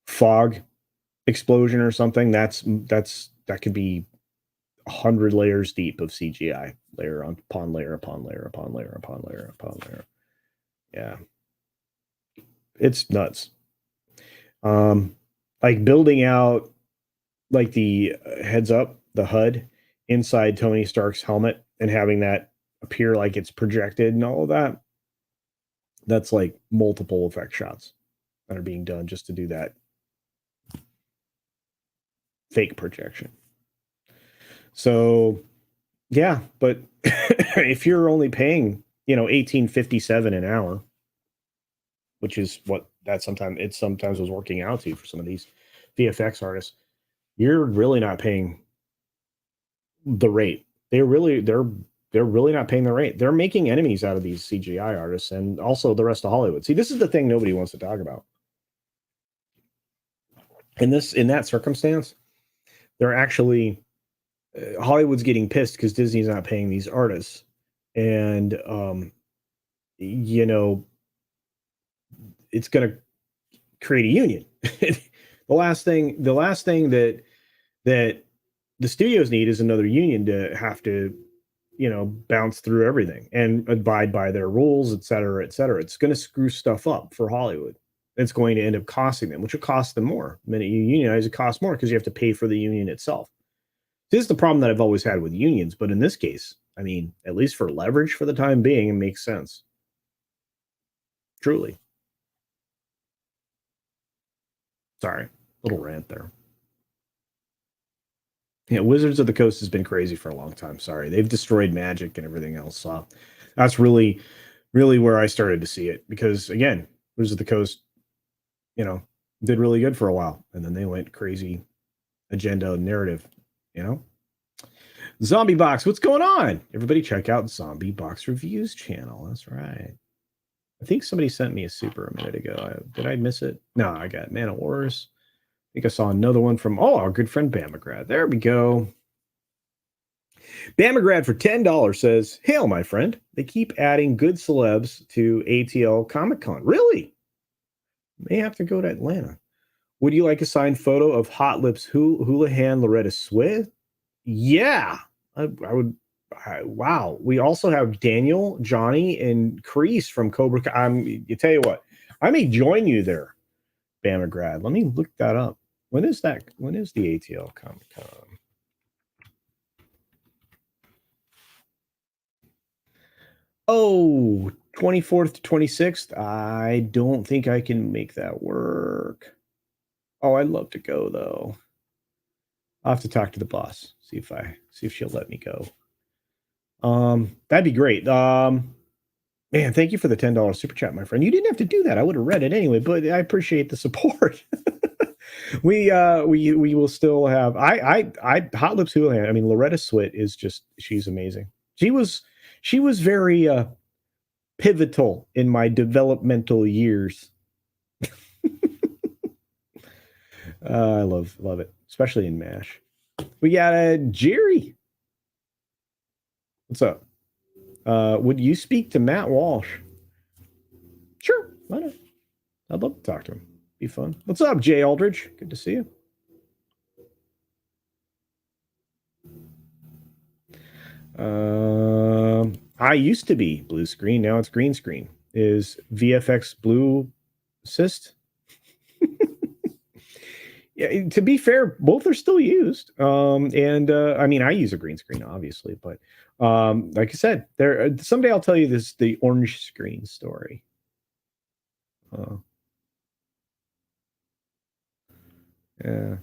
fog explosion or something, that could be 100 layers deep of CGI, layer upon layer upon layer upon layer upon layer upon layer. Yeah, it's nuts. Like building out like the heads up, the HUD inside Tony Stark's helmet and having that appear like it's projected and all of that. That's like multiple effect shots that are being done just to do that fake projection. So yeah, but if you're only paying, $18.57 an hour, which is what that sometimes was working out to for some of these VFX artists, you're really not paying the rate. They're really not paying the rate. They're making enemies out of these CGI artists and also the rest of Hollywood. See, this is the thing nobody wants to talk about. In that circumstance, they're actually Hollywood's getting pissed because Disney's not paying these artists, and it's going to create a union. the last thing that the studios need is another union to have to bounce through everything and abide by their rules, et cetera, et cetera. It's going to screw stuff up for Hollywood. It's going to end up costing them, which will cost them more. The minute you unionize, it costs more because you have to pay for the union itself. This is the problem that I've always had with unions, but in this case, I mean, at least for leverage for the time being, it makes sense. Truly. Sorry, little rant there. Yeah, Wizards of the Coast has been crazy for a long time. Sorry, they've destroyed Magic and everything else. So that's really, really where I started to see it because again, Wizards of the Coast, did really good for a while, and then they went crazy agenda narrative. Zombie Box, what's going on? Everybody, check out Zombie Box Reviews channel. That's right. I think somebody sent me a super a minute ago. Did I miss it? No, I got Man of Wars. I think I saw another one from our good friend Bamagrad. There we go. Bamagrad for $10 says, "Hail, my friend. They keep adding good celebs to ATL Comic Con. Really? May have to go to Atlanta. Would you like a signed photo of Hot Lips Houlihan Loretta Swith? Yeah, I would. Wow. We also have Daniel, Johnny, and Kreese from Cobra Kai. You tell you what, I may join you there, Bamagrad. Let me look that up. When is that? When is the ATL Comic Con? Oh, 24th to 26th. I don't think I can make that work. Oh, I'd love to go though. I'll have to talk to the boss, see if she'll let me go. That'd be great. Man, thank you for the $10 super chat, my friend. You didn't have to do that. I would have read it anyway, but I appreciate the support. We will still have I Hot Lips Houlihan. I mean, Loretta Swit is just she's amazing. She was very pivotal in my developmental years. I love it, especially in MASH. We got Jerry. What's up? Would you speak to Matt Walsh? Sure, why not? I'd love to talk to him. Be fun. What's up, Jay Aldridge? Good to see you. I used to be blue screen. Now it's green screen. Is VFX blue assist? Yeah, to be fair, both are still used. And I mean, I use a green screen, obviously, but like I said, there someday I'll tell you the orange screen story. Yeah.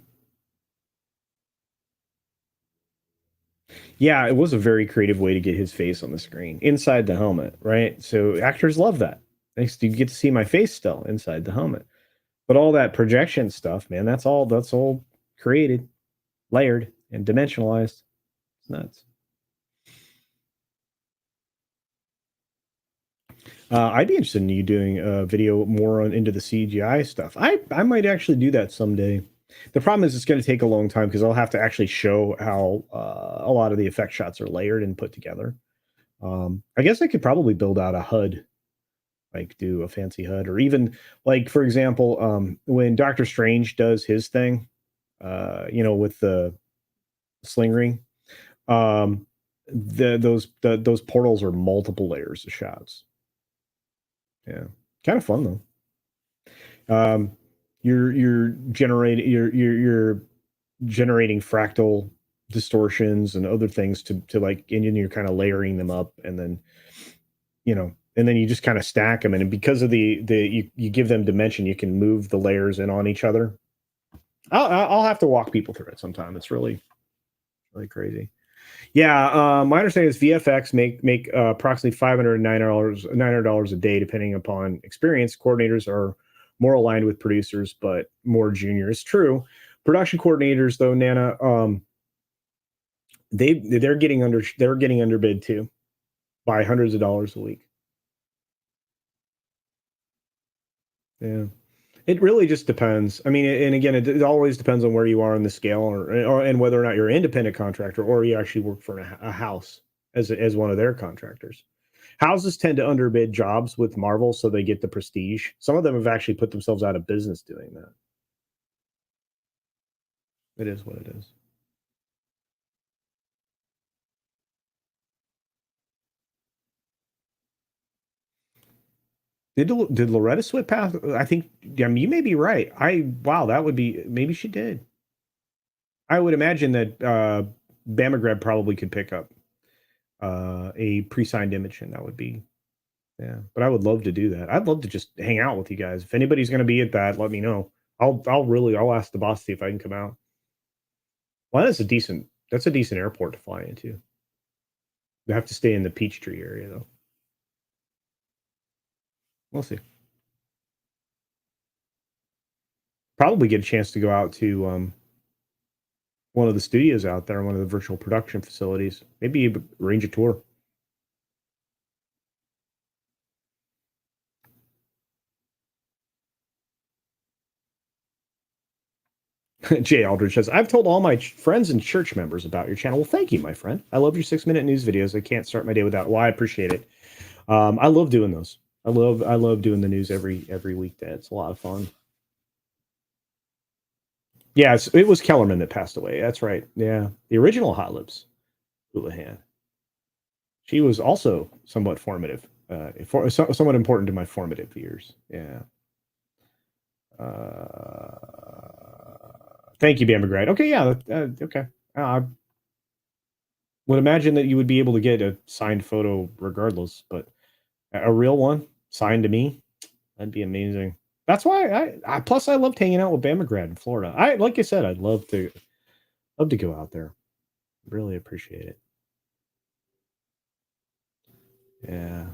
Yeah, it was a very creative way to get his face on the screen inside the helmet, right? So actors love that. You get to see my face still inside the helmet. But all that projection stuff, man, that's all created, layered, and dimensionalized. It's nuts. I'd be interested in you doing a video more on into the CGI stuff. I might actually do that someday. The problem is it's going to take a long time because I'll have to actually show how a lot of the effect shots are layered and put together. I guess I could probably build out a HUD, like do a fancy HUD, or even like for example, when Doctor Strange does his thing, with the sling ring, those portals are multiple layers of shots. Yeah, kind of fun though. You're generating you're generating fractal distortions and other things to like, and then you're kind of layering them up, and then and then you just kind of stack them, and because of you give them dimension, you can move the layers in on each other. I'll have to walk people through it sometime. It's really crazy. Yeah, my understanding is VFX make approximately $900 a day, depending upon experience. Coordinators are more aligned with producers, but more junior. It's true. Production coordinators, though, Nana, they're getting underbid too by hundreds of dollars a week. Yeah. It really just depends. I mean, and again, it always depends on where you are in the scale, and whether or not you're an independent contractor or you actually work for a house as one of their contractors. Houses tend to underbid jobs with Marvel, so they get the prestige. Some of them have actually put themselves out of business doing that. It is what it is. Did Loretta Swit pass? I think. I mean, you may be right. Wow, that would be maybe she did. I would imagine that Bama Greb probably could pick up a pre-signed image, and that would be yeah. But I would love to do that. I'd love to just hang out with you guys. If anybody's going to be at that, let me know. I'll ask the boss to see if I can come out. Well, that's a decent airport to fly into. You have to stay in the Peachtree area though. We'll see. Probably get a chance to go out to one of the studios out there, one of the virtual production facilities. Maybe arrange a tour. Jay Aldridge says, I've told all my friends and church members about your channel. Well, thank you, my friend. I love your 6-minute news videos. I can't start my day without. Well, I appreciate it. I love doing those. I love doing the news every weekday. It's a lot of fun. Yeah, it was Kellerman that passed away. That's right. Yeah, the original Hot Lips Houlihan. She was also somewhat formative, somewhat important to my formative years. Yeah. Thank you, Bama Grad. Okay, yeah, okay. Would imagine that you would be able to get a signed photo regardless, but a real one signed to me, that'd be amazing. That's why I plus I loved hanging out with Bamagrad in Florida. I like I said, I'd love to go out there. Really appreciate it. Yeah.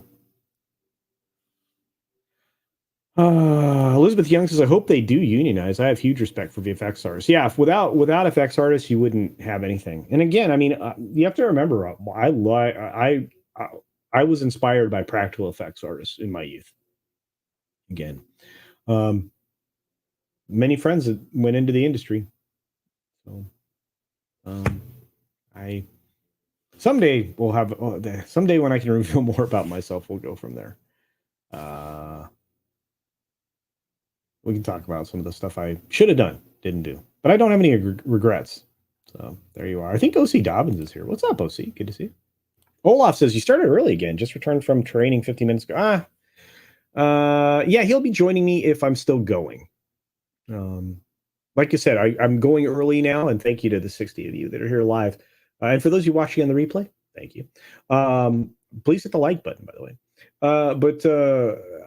Elizabeth Young says, "I hope they do unionize. I have huge respect for VFX artists. Yeah, if without FX artists, you wouldn't have anything. And again, I mean, you have to remember, I was inspired by practical effects artists in my youth. Again, um, many friends that went into the industry. So, um, I someday we'll have someday when I can reveal more about myself, we'll go from there. Uh, we can talk about some of the stuff I should have done, didn't do, but I don't have any regrets. So there you are. I think OC Dobbins is here. What's up, OC? Good to see you. Olaf says you started early again. Just returned from training 15 minutes ago. Yeah, he'll be joining me if I'm still going. Like you said, I'm going early now, and thank you to the 60 of you that are here live. And for those of you watching on the replay, thank you. Please hit the like button, by the way. But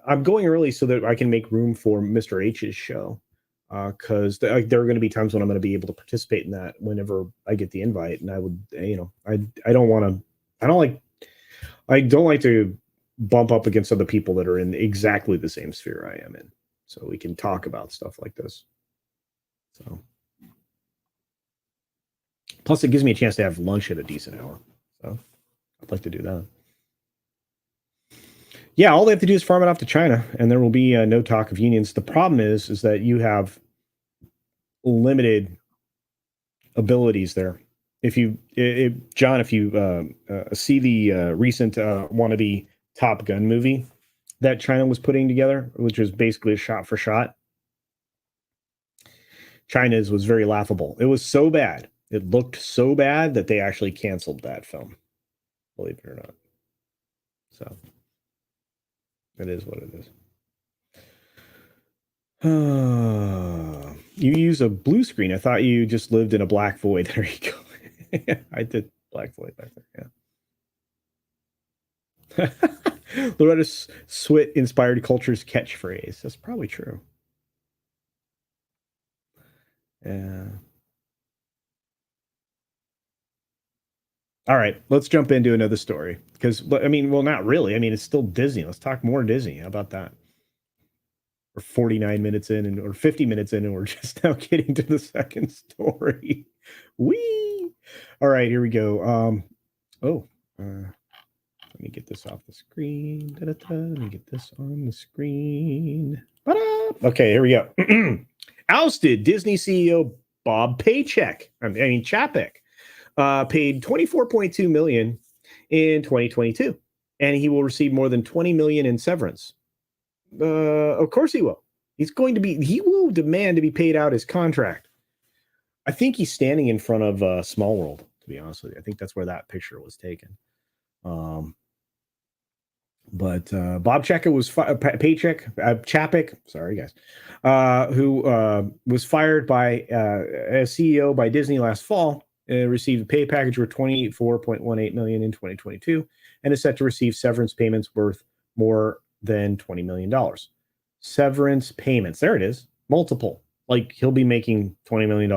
I'm going early so that I can make room for Mr. H's show. Because there are going to be times when I'm going to be able to participate in that whenever I get the invite, and I would, I don't want to, I don't like to bump up against other people that are in exactly the same sphere I am in, so we can talk about stuff like this. So, plus it gives me a chance to have lunch at a decent hour, so I'd like to do that. Yeah, all they have to do is farm it off to China, and there will be no talk of unions. The problem is that you have limited abilities there. If you, John, if you see the recent wannabe Top Gun movie that China was putting together, which was basically a shot for shot, China's was very laughable. It was so bad. It looked so bad that they actually canceled that film, believe it or not. So it is what it is. You use a blue screen. I thought you just lived in a black void. There you go. I did black void back there. Yeah. Loretta Swit inspired culture's catchphrase. That's probably true. Yeah. All right, let's jump into another story because I mean, well, not really. I mean, it's still Disney. Let's talk more Disney. How about that? We're 49 minutes in or 50 minutes in, and we're just now getting to the second story. Whee! All right, here we go. Let me get this off the screen. Da-da-da. Let me get this on the screen. Ba-da! Okay, here we go. Ousted Disney CEO Bob Chapek paid $24.2 million in 2022, and he will receive more than $20 million in severance. Of course he will. He will demand to be paid out his contract. I think he's standing in front of Small World, to be honest with you. I think that's where that picture was taken. But Bob Chapek was Chapek, sorry guys, who was fired by as CEO by Disney last fall, received a pay package worth $24.18 million in 2022, and is set to receive severance payments worth more than $20 million. Severance payments, there it is, multiple. Like he'll be making $20 million,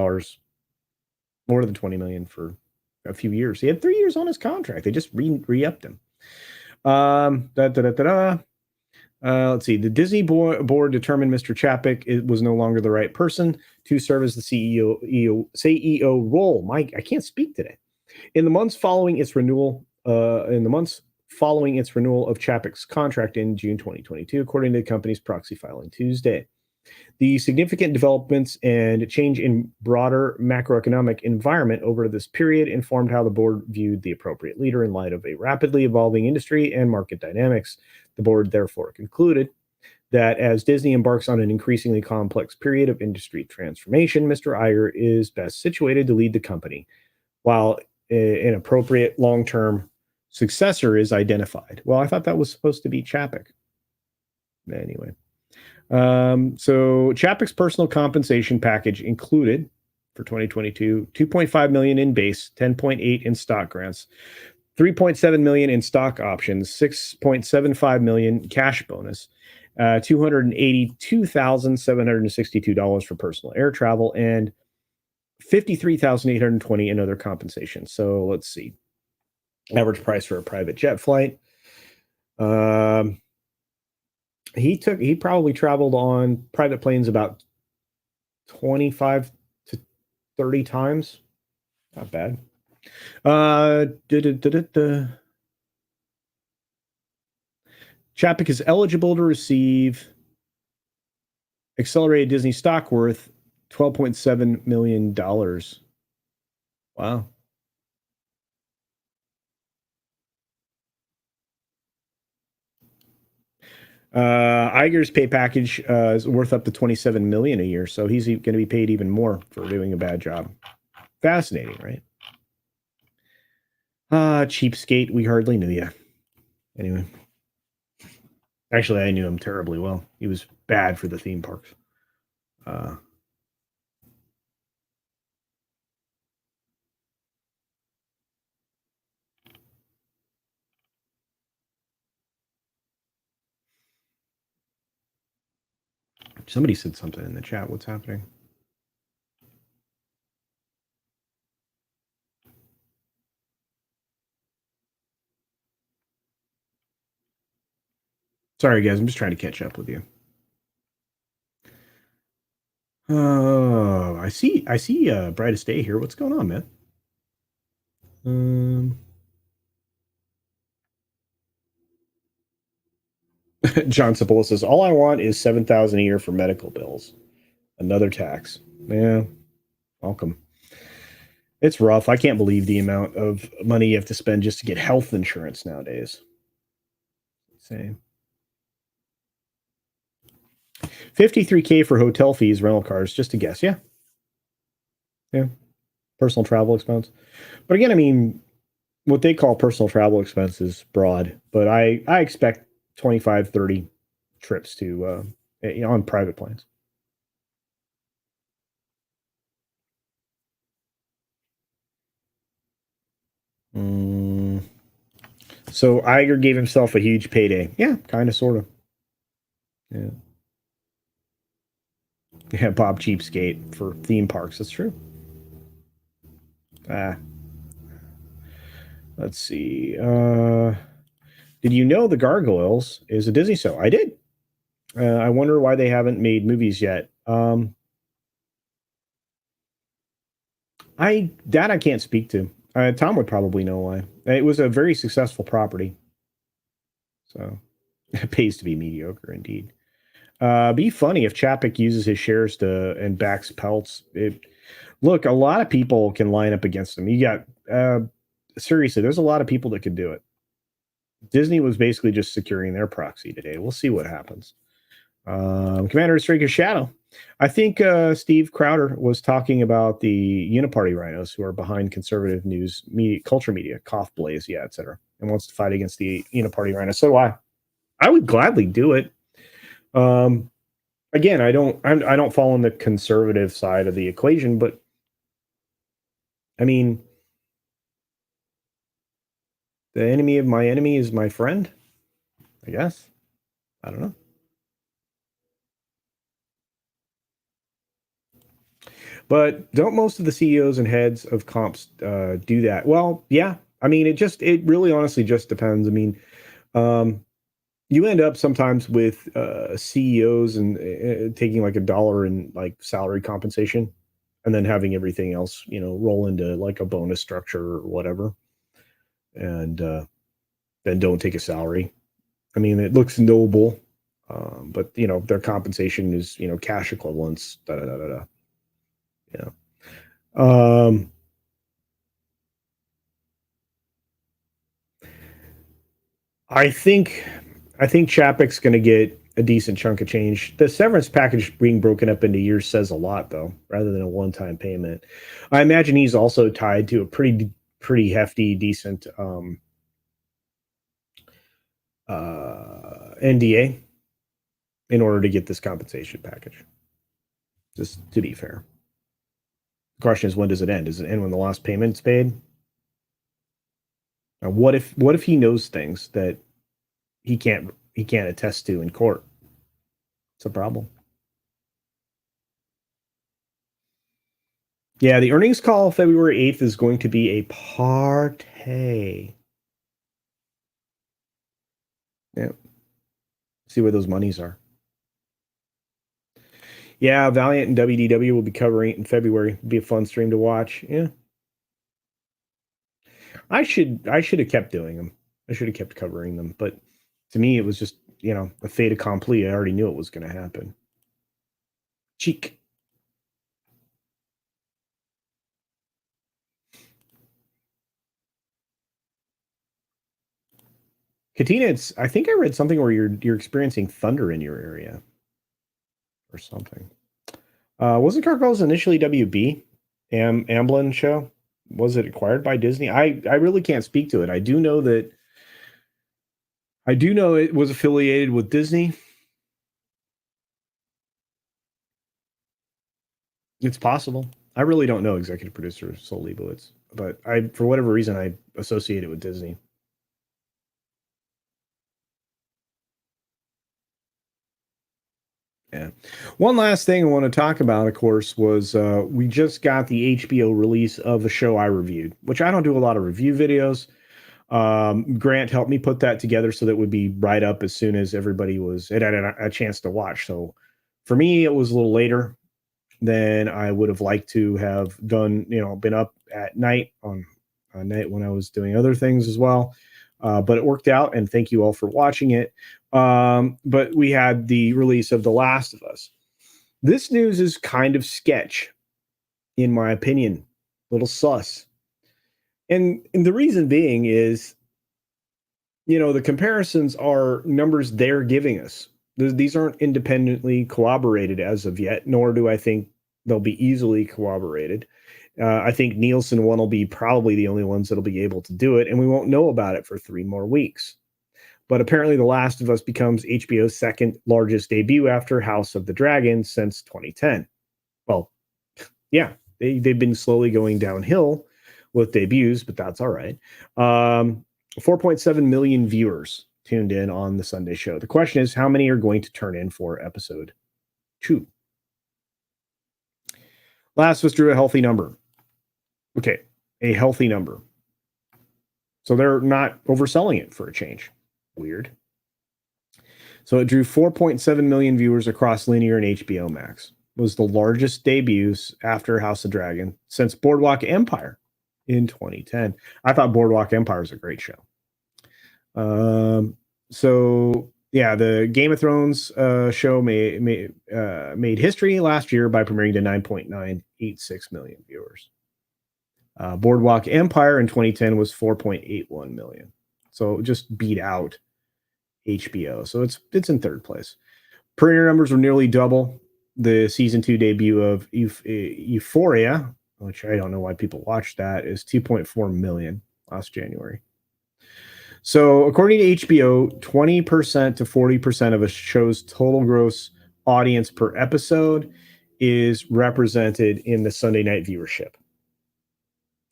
more than $20 million for a few years. He had 3 years on his contract. They just re-upped him. Let's see. The Disney board determined Mr. Chapek was no longer the right person to serve as the CEO role. Mike, I can't speak today. In the months following its renewal, of Chapek's contract in June 2022, according to the company's proxy filing Tuesday. The significant developments and change in broader macroeconomic environment over this period informed how the board viewed the appropriate leader in light of a rapidly evolving industry and market dynamics. The board therefore concluded that as Disney embarks on an increasingly complex period of industry transformation, Mr. Iger is best situated to lead the company, while an appropriate long-term successor is identified. Well, I thought that was supposed to be Chapek. Anyway. So Chapek's personal compensation package included for 2022. 2.5 million in base, 10.8 in stock grants, 3.7 million in stock options, 6.75 million cash bonus, $282,762 for personal air travel, and 53,820 in other compensation. So let's see. Average price for a private jet flight. He probably traveled on private planes about 25 to 30 times. Not bad. Chapek is eligible to receive accelerated Disney stock worth $12.7 million. Wow. Iger's pay package is worth up to $27 million a year, so he's going to be paid even more for doing a bad job. Fascinating, right? Cheapskate, we hardly knew you. Anyway. Actually, I knew him terribly well. He was bad for the theme parks. Somebody said something in the chat. What's happening? Sorry, guys. I'm just trying to catch up with you. Oh, I see. Brightest Day here. What's going on, man? John Cipolla says, all I want is $7,000 a year for medical bills. Another tax. Yeah. Welcome. It's rough. I can't believe the amount of money you have to spend just to get health insurance nowadays. Same. $53K for hotel fees, rental cars, just a guess. Yeah. Yeah. Personal travel expense. But again, I mean, what they call personal travel expense is broad, but I expect 25, 30 trips to on private planes. So Iger gave himself a huge payday. Yeah, kind of, sort of. Yeah. Yeah, Bob Cheapskate for theme parks. That's true. Let's see. Did you know The Gargoyles is a Disney show? I did. I wonder why they haven't made movies yet. I can't speak to. Tom would probably know why. It was a very successful property, so it pays to be mediocre indeed. Be funny if Chapek uses his shares to and backs Peltz. Look, a lot of people can line up against him. You got seriously, there's a lot of people that could do it. Disney was basically just securing their proxy today. We'll see what happens. Commander Straker's Shadow. I think Steve Crowder was talking about the Uniparty rhinos who are behind conservative news, media, culture media, Cough Blaze, yeah, etc., and wants to fight against the Uniparty rhinos. So do I. I would gladly do it. Again, I don't fall on the conservative side of the equation, but I mean, the enemy of my enemy is my friend, I guess. I don't know. But don't most of the CEOs and heads of comps do that? Well, yeah. I mean, it really honestly just depends. I mean, you end up sometimes with CEOs and taking like $1 in like salary compensation, and then having everything else, roll into like a bonus structure or whatever, and then don't take a salary. I mean, it looks noble, but their compensation is cash equivalents. Da da da da da. Yeah. I think Chapek's going to get a decent chunk of change. The severance package being broken up into years says a lot, though, rather than a one-time payment. I imagine he's also tied to a pretty hefty, decent NDA in order to get this compensation package. Just to be fair. Question is, when does it end? Does it end when the last payment's paid? Now, what if he knows things that he can't attest to in court? It's a problem. Yeah, the earnings call February 8th is going to be a party. Yeah. See where those monies are. Yeah, Valiant and WDW will be covering it in February. It'll be a fun stream to watch. Yeah. I should have kept doing them. I should have kept covering them, but to me it was just, a fait accompli. I already knew it was going to happen. Cheek. Katina, I think I read something where you're experiencing thunder in your area or something. Wasn't Cargill's initially WB? Amblin show? Was it acquired by Disney? I really can't speak to it. I do know it was affiliated with Disney. It's possible. I really don't know executive producer Sol Leibowitz, but for whatever reason, I associate it with Disney. Yeah. One last thing I want to talk about, of course, was we just got the HBO release of the show I reviewed, which I don't do a lot of review videos. Grant helped me put that together so that it would be right up as soon as everybody had a chance to watch. So for me, it was a little later than I would have liked to have done, been up at night on a night when I was doing other things as well. But it worked out, and thank you all for watching it. But we had the release of The Last of Us. This news is kind of sketch, in my opinion, a little sus. And the reason being is, the comparisons are numbers they're giving us. These aren't independently corroborated as of yet, nor do I think they'll be easily corroborated. I think Nielsen one will be probably the only ones that'll be able to do it, and we won't know about it for 3 more weeks. But apparently, The Last of Us becomes HBO's second largest debut after House of the Dragon since 2010. Well, yeah, they've been slowly going downhill with debuts, but that's all right. 4.7 million viewers tuned in on the Sunday show. The question is, how many are going to turn in for episode 2? Last of Us drew a healthy number. Okay, a healthy number. So they're not overselling it for a change. Weird. So it drew 4.7 million viewers across linear and HBO Max. It was the largest debuts after House of Dragon since Boardwalk Empire in 2010. I thought Boardwalk Empire is a great show. So yeah, the Game of Thrones show made history last year by premiering to 9.986 million viewers. Boardwalk Empire in 2010 was 4.81 million. So just beat out HBO. So it's in third place. Premiere numbers were nearly double the season 2 debut of Euphoria, which I don't know why people watched that, is 2.4 million last January. So according to HBO, 20% to 40% of a show's total gross audience per episode is represented in the Sunday night viewership.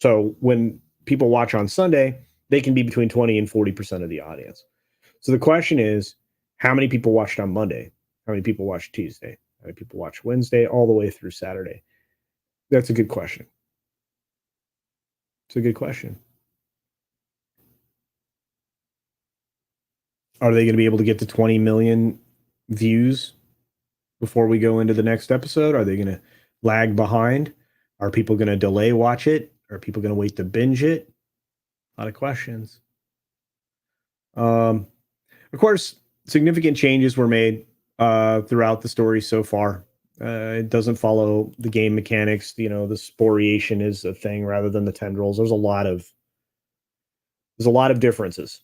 So when people watch on Sunday, they can be between 20 and 40% of the audience. So the question is, how many people watched on Monday? How many people watched Tuesday? How many people watched Wednesday all the way through Saturday? That's a good question. It's a good question. Are they going to be able to get to 20 million views before we go into the next episode? Are they going to lag behind? Are people going to delay watch it? Are people going to wait to binge it? A lot of questions. Of course, significant changes were made throughout the story so far. It doesn't follow the game mechanics. The sporiation is a thing rather than the tendrils. There's a lot of differences,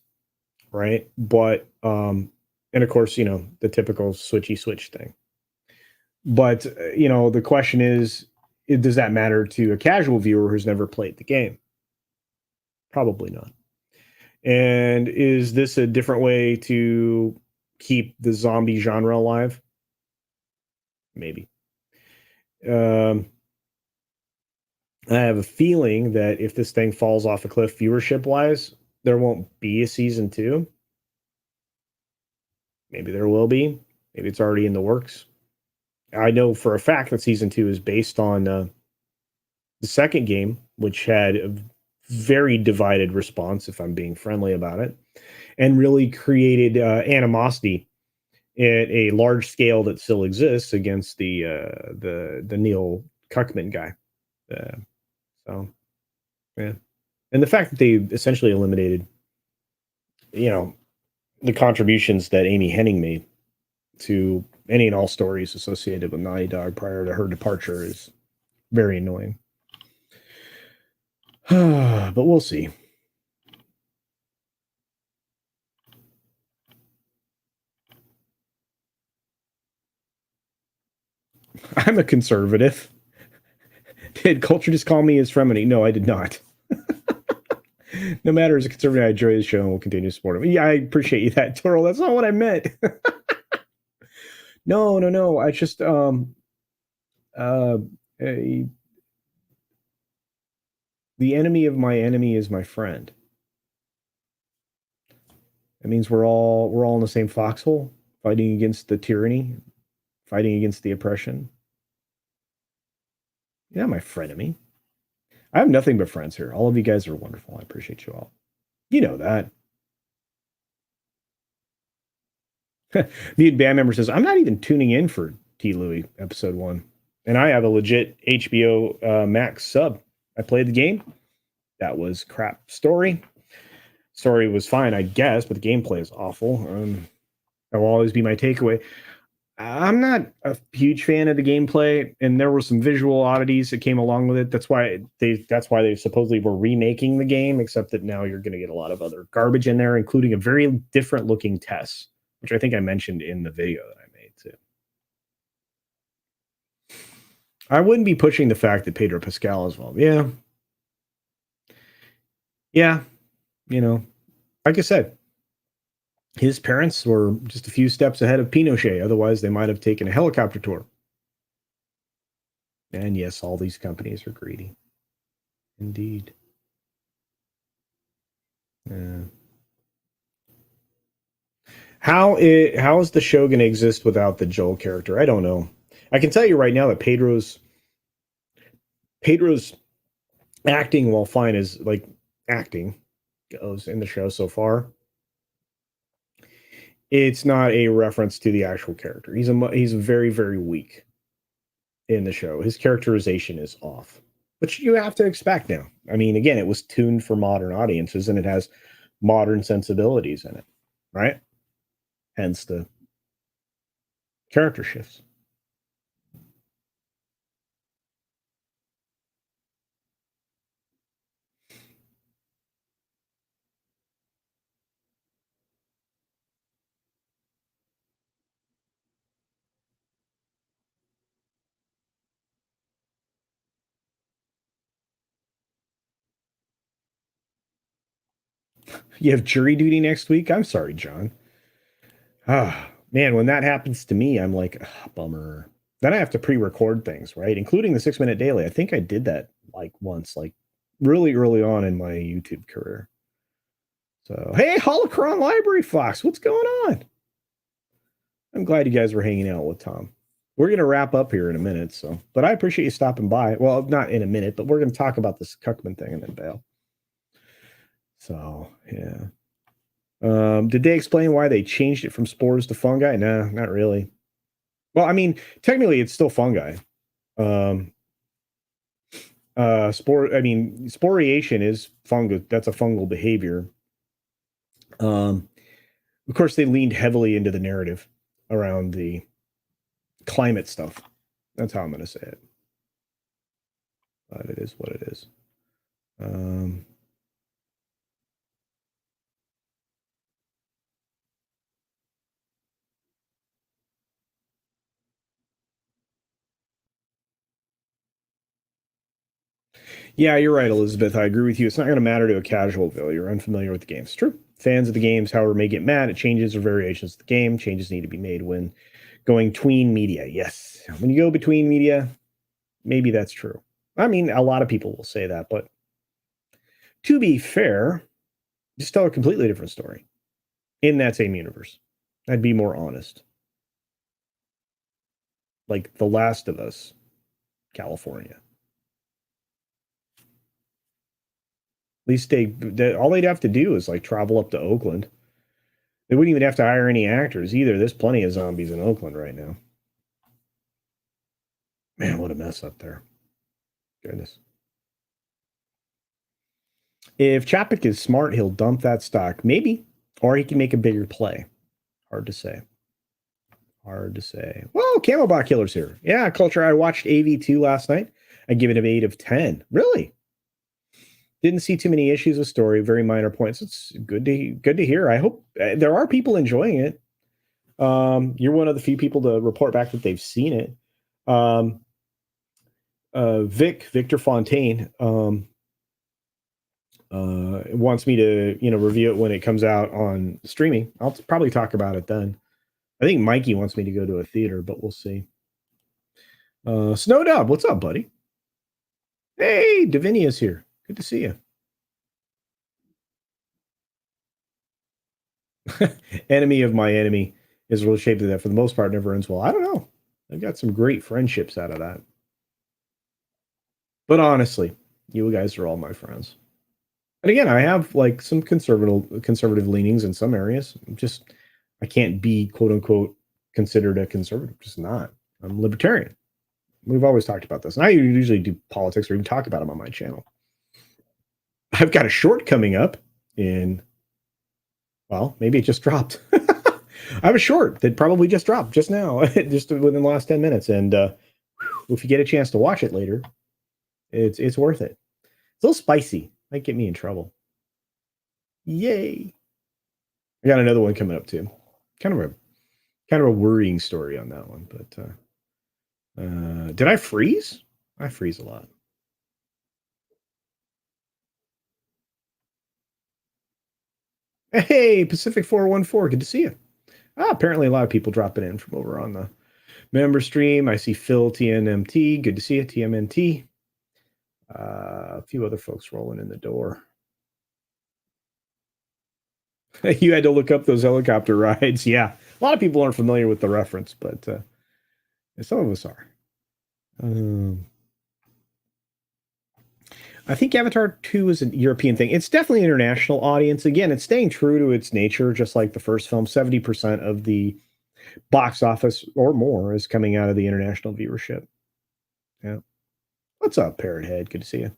right? But and of course, the typical switchy switch thing. But the question is, does that matter to a casual viewer who's never played the game? Probably not. And is this a different way to keep the zombie genre alive? Maybe. I have a feeling that if this thing falls off a cliff viewership wise, there won't be a season 2. Maybe there will be. Maybe it's already in the works. I know for a fact that season 2 is based on the second game, which had a very divided response, if I'm being friendly about it, and really created animosity at a large scale that still exists against the Neil Cuckman guy. So yeah, and the fact that they essentially eliminated, you know, the contributions that Amy Henning made to any and all stories associated with Naughty Dog prior to her departure is very annoying. But we'll see. I'm a conservative. Did Culture just call me his fremony? No, I did not. No matter as a conservative, I enjoy the show and will continue to support him. Yeah, I appreciate you that, Toro. That's not what I meant. No. I just uh, a, the enemy of my enemy is my friend. That means we're all in the same foxhole, fighting against the tyranny, fighting against the oppression. Yeah, my frenemy. I have nothing but friends here. All of you guys are wonderful. I appreciate you all. You know that. The band member says, I'm not even tuning in for T. Louis episode 1. And I have a legit HBO Max sub. I played the game. That was crap story. Story was fine, I guess, but the gameplay is awful. That will always be my takeaway. I'm not a huge fan of the gameplay, and there were some visual oddities that came along with it. That's why they supposedly were remaking the game, except that now you're going to get a lot of other garbage in there, including a very different looking Tess, which I think I mentioned in the video that I made too. I wouldn't be pushing the fact that Pedro Pascal as well. Yeah, like I said, his parents were just a few steps ahead of Pinochet. Otherwise, they might have taken a helicopter tour. And yes, all these companies are greedy. Indeed. Yeah. How is the show going to exist without the Joel character? I don't know. I can tell you right now that Pedro's acting, while fine as like acting goes in the show so far, it's not a reference to the actual character. He's very very weak in the show. His characterization is off, which you have to expect now. I mean, again, it was tuned for modern audiences and it has modern sensibilities in it, right? Hence the character shifts. You have jury duty next week? I'm sorry, John. Ah, man, when that happens to me, I'm like, bummer. Then I have to pre-record things, right? Including the 6 minute daily. I think I did that like once, like really early on in my YouTube career. So, hey, Holocron Library Fox, what's going on? I'm glad you guys were hanging out with Tom. We're going to wrap up here in a minute. So, but I appreciate you stopping by. Well, not in a minute, but we're going to talk about this Cuckman thing and then bail. So, yeah. Did they explain why they changed it from spores to fungi? No, not really. Well, I mean, technically, it's still fungi. Sporiation is fungal. That's a fungal behavior. Of course, they leaned heavily into the narrative around the climate stuff. That's how I'm going to say it. But it is what it is. Yeah, you're right, Elizabeth. I agree with you. It's not going to matter to a casual viewer. You're unfamiliar with the games. True. Fans of the games, however, may get mad at changes or variations of the game. Changes need to be made when going tween media. Yes. When you go between media, maybe that's true. I mean, a lot of people will say that, but to be fair, just tell a completely different story in that same universe. I'd be more honest. Like The Last of Us, California. At least all they'd have to do is like travel up to Oakland. They wouldn't even have to hire any actors either. There's plenty of zombies in Oakland right now. Man, what a mess up there. Goodness. If Chapek is smart, he'll dump that stock. Maybe. Or he can make a bigger play. Hard to say. Hard to say. Whoa, Camelbot Killer's here. Yeah, Culture. I watched AV2 last night. I give it an 8 of 10. Really? Didn't see too many issues with story. Very minor points. It's good to hear. I hope there are people enjoying it. You're one of the few people to report back that they've seen it. Victor Fontaine wants me to review it when it comes out on streaming. I'll probably talk about it then. I think Mikey wants me to go to a theater, but we'll see. Snow Dub, what's up, buddy? Hey, Davinia's here. Good to see you. Enemy of my enemy is really shaped of that. For the most part, never ends well. I don't know. I've got some great friendships out of that. But honestly, you guys are all my friends. And again, I have like some conservative leanings in some areas. I can't be quote unquote considered a conservative. Just not. I'm libertarian. We've always talked about this. And I usually do politics or even talk about them on my channel. I've got a short coming up in, well, maybe it just dropped. I have a short that probably just dropped just now, just within the last 10 minutes. And if you get a chance to watch it later, it's worth it. It's a little spicy. Might get me in trouble. Yay. I got another one coming up too. Kind of a worrying story on that one, but did I freeze? I freeze a lot. Hey, Pacific 414, good to see you. Apparently a lot of people dropping in from over on the member stream. I see Phil TNMT, good to see you, TMNT. A few other folks rolling in the door. You had to look up those helicopter rides. Yeah, a lot of people aren't familiar with the reference, but some of us are. I think Avatar 2 is a European thing. It's definitely an international audience. Again, it's staying true to its nature, just like the first film. 70% of the box office or more is coming out of the international viewership. Yeah. What's up, Parrot Head? Good to see you.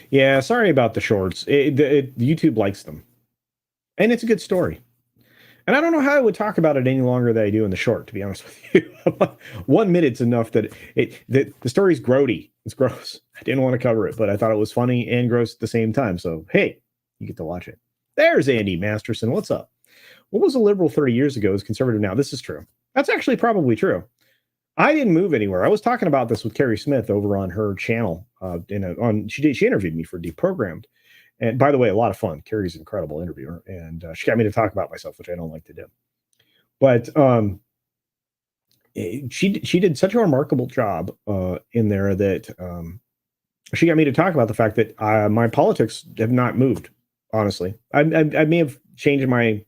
Yeah, sorry about the shorts. YouTube likes them. And it's a good story. And I don't know how I would talk about it any longer than I do in the short, to be honest with you. 1 minute's enough that the story's grody. It's gross. I didn't want to cover it, but I thought it was funny and gross at the same time. So, hey, you get to watch it. There's Andy Masterson. What's up? What was a liberal 30 years ago is conservative now. This is true. That's actually probably true. I didn't move anywhere. I was talking about this with Carrie Smith over on her channel. She interviewed me for Deprogrammed. And by the way, a lot of fun. Carrie's an incredible interviewer, and she got me to talk about myself, which I don't like to do. But she did such a remarkable job in there that she got me to talk about the fact that my politics have not moved. Honestly, I may have changed my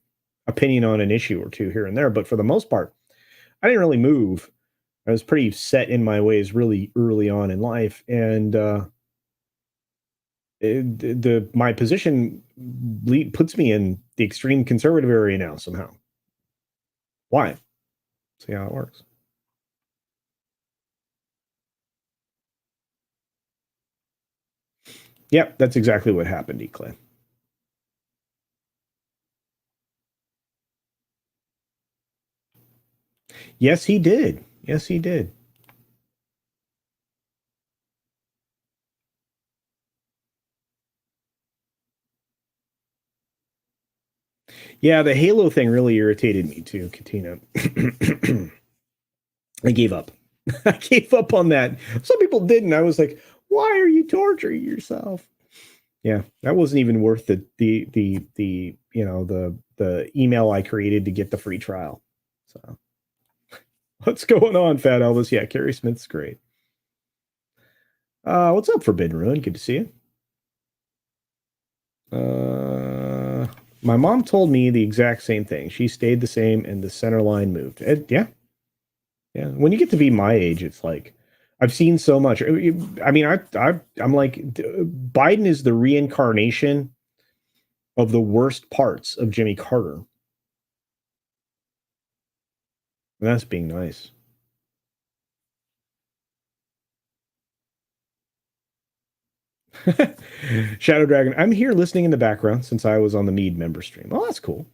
opinion on an issue or two here and there, but for the most part, I didn't really move. I was pretty set in my ways really early on in life, and my position puts me in the extreme conservative area now somehow. Why? See how it works. Yep, that's exactly what happened, Eclair. Yes, he did. Yes, he did. Yeah, the Halo thing really irritated me too, Katina. I gave up. I gave up on that. Some people didn't. I was like, why are you torturing yourself? Yeah, that wasn't even worth the the email I created to get the free trial. So what's going on, Fat Elvis? Yeah, Carrie Smith's great. What's up, Forbidden Ruin? Good to see you. My mom told me the exact same thing. She stayed the same and the center line moved. Yeah, yeah. When you get to be my age, it's like I've seen so much. I mean, I'm like Biden is the reincarnation of the worst parts of Jimmy Carter. And that's being nice. Shadow Dragon, I'm here listening in the background since I was on the Mead member stream. Oh, that's cool.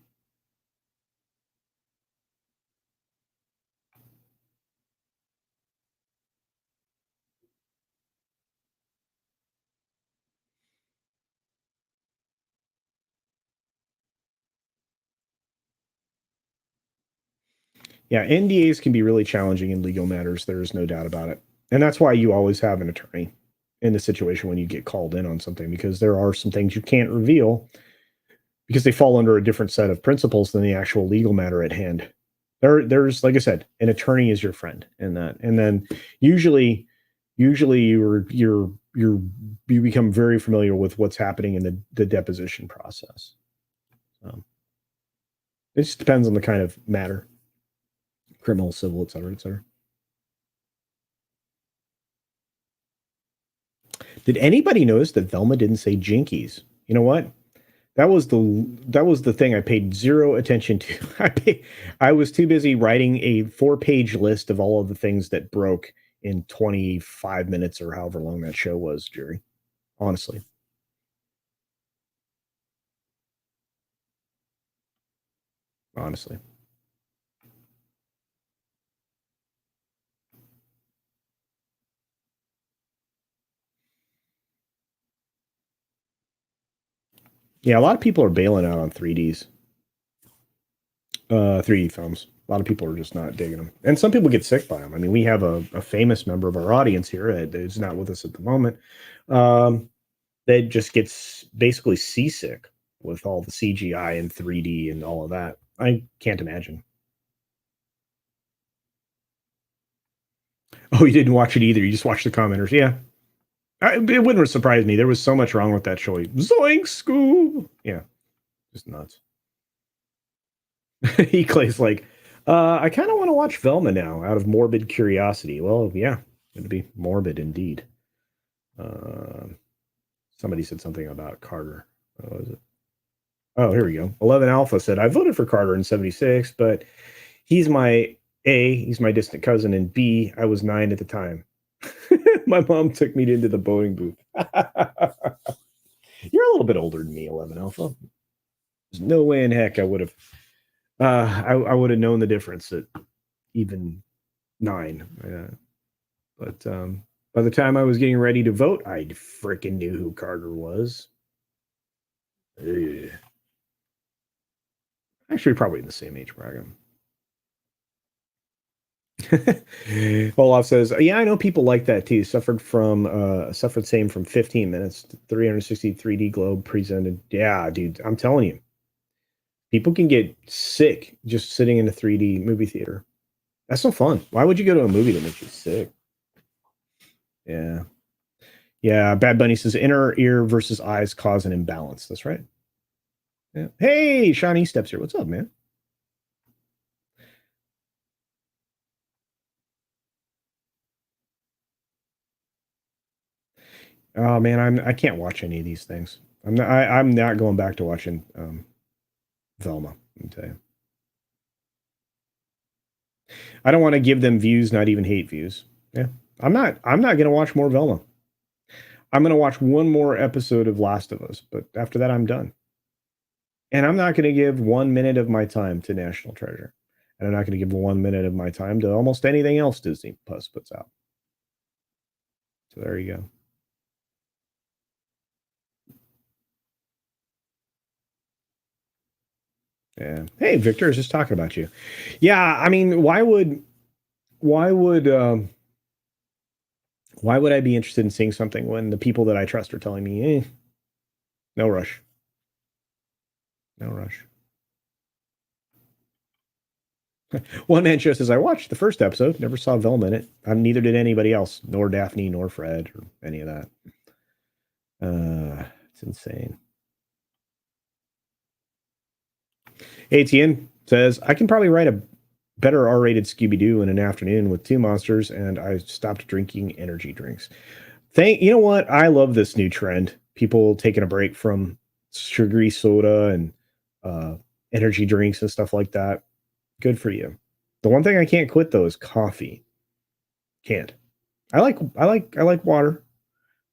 Yeah, NDAs can be really challenging in legal matters. There is no doubt about it. And that's why you always have an attorney in the situation when you get called in on something, because there are some things you can't reveal because they fall under a different set of principles than the actual legal matter at hand. There's, like I said, an attorney is your friend in that. And then usually you become very familiar with what's happening in the deposition process. It just depends on the kind of matter, criminal, civil, et cetera, et cetera. Did anybody notice that Velma didn't say Jinkies? You know what? That was the thing I paid zero attention to. I was too busy writing a 4-page list of all of the things that broke in 25 minutes or however long that show was, Jerry. Honestly. Honestly. Yeah, a lot of people are bailing out on 3Ds. 3D films. A lot of people are just not digging them. And some people get sick by them. I mean, we have a famous member of our audience here who's not with us at the moment. Um, that just gets basically seasick with all the CGI and 3D and all of that. I can't imagine. Oh, you didn't watch it either. You just watched the commenters. Yeah. It wouldn't surprise me. There was so much wrong with that show. Zoink, Scoob. Yeah. Just nuts. He Clay's like, I kind of want to watch Velma now out of morbid curiosity. Well, yeah, it'd be morbid indeed. Uh, Somebody said something about Carter. What was it? Oh, here we go. 11 Alpha said, I voted for Carter in 76, but he's my he's my distant cousin, and B, I was 9 at the time. My mom took me into the voting booth. You're a little bit older than me, 11 Alpha. There's no way in heck I would have I would have known the difference at even 9. But by the time I was getting ready to vote, I freaking knew who Carter was. Ugh. Actually, probably in the same age bracket. Olaf says, "Yeah, I know people like that too. Suffered same from 15 minutes, 360 3D globe presented. Yeah, dude, I'm telling you, people can get sick just sitting in a 3D movie theater. That's no fun. Why would you go to a movie that makes you sick? Yeah, yeah. Bad Bunny says inner ear versus eyes cause an imbalance. That's right. Yeah. Hey, Shawnee steps here. What's up, man? Oh man, I can't watch any of these things. I'm not going back to watching Velma. Let me tell you. I don't want to give them views, not even hate views. Yeah. I'm not gonna watch more Velma. I'm gonna watch one more episode of Last of Us, but after that I'm done. And I'm not gonna give 1 minute of my time to National Treasure. And I'm not gonna give 1 minute of my time to almost anything else Disney Plus puts out. So there you go. Yeah. Hey, Victor, I was just talking about you. Yeah, I mean, why would why would I be interested in seeing something when the people that I trust are telling me, No rush. No rush. One man show says, I watched the first episode, never saw Velma in it. Neither did anybody else, nor Daphne, nor Fred, or any of that. It's insane. ATN says, I can probably write a better R-rated Scooby-Doo in an afternoon with two monsters, and I stopped drinking energy drinks. You know what? I love this new trend. People taking a break from sugary soda and energy drinks and stuff like that. Good for you. The one thing I can't quit though is coffee. Can't. I like water.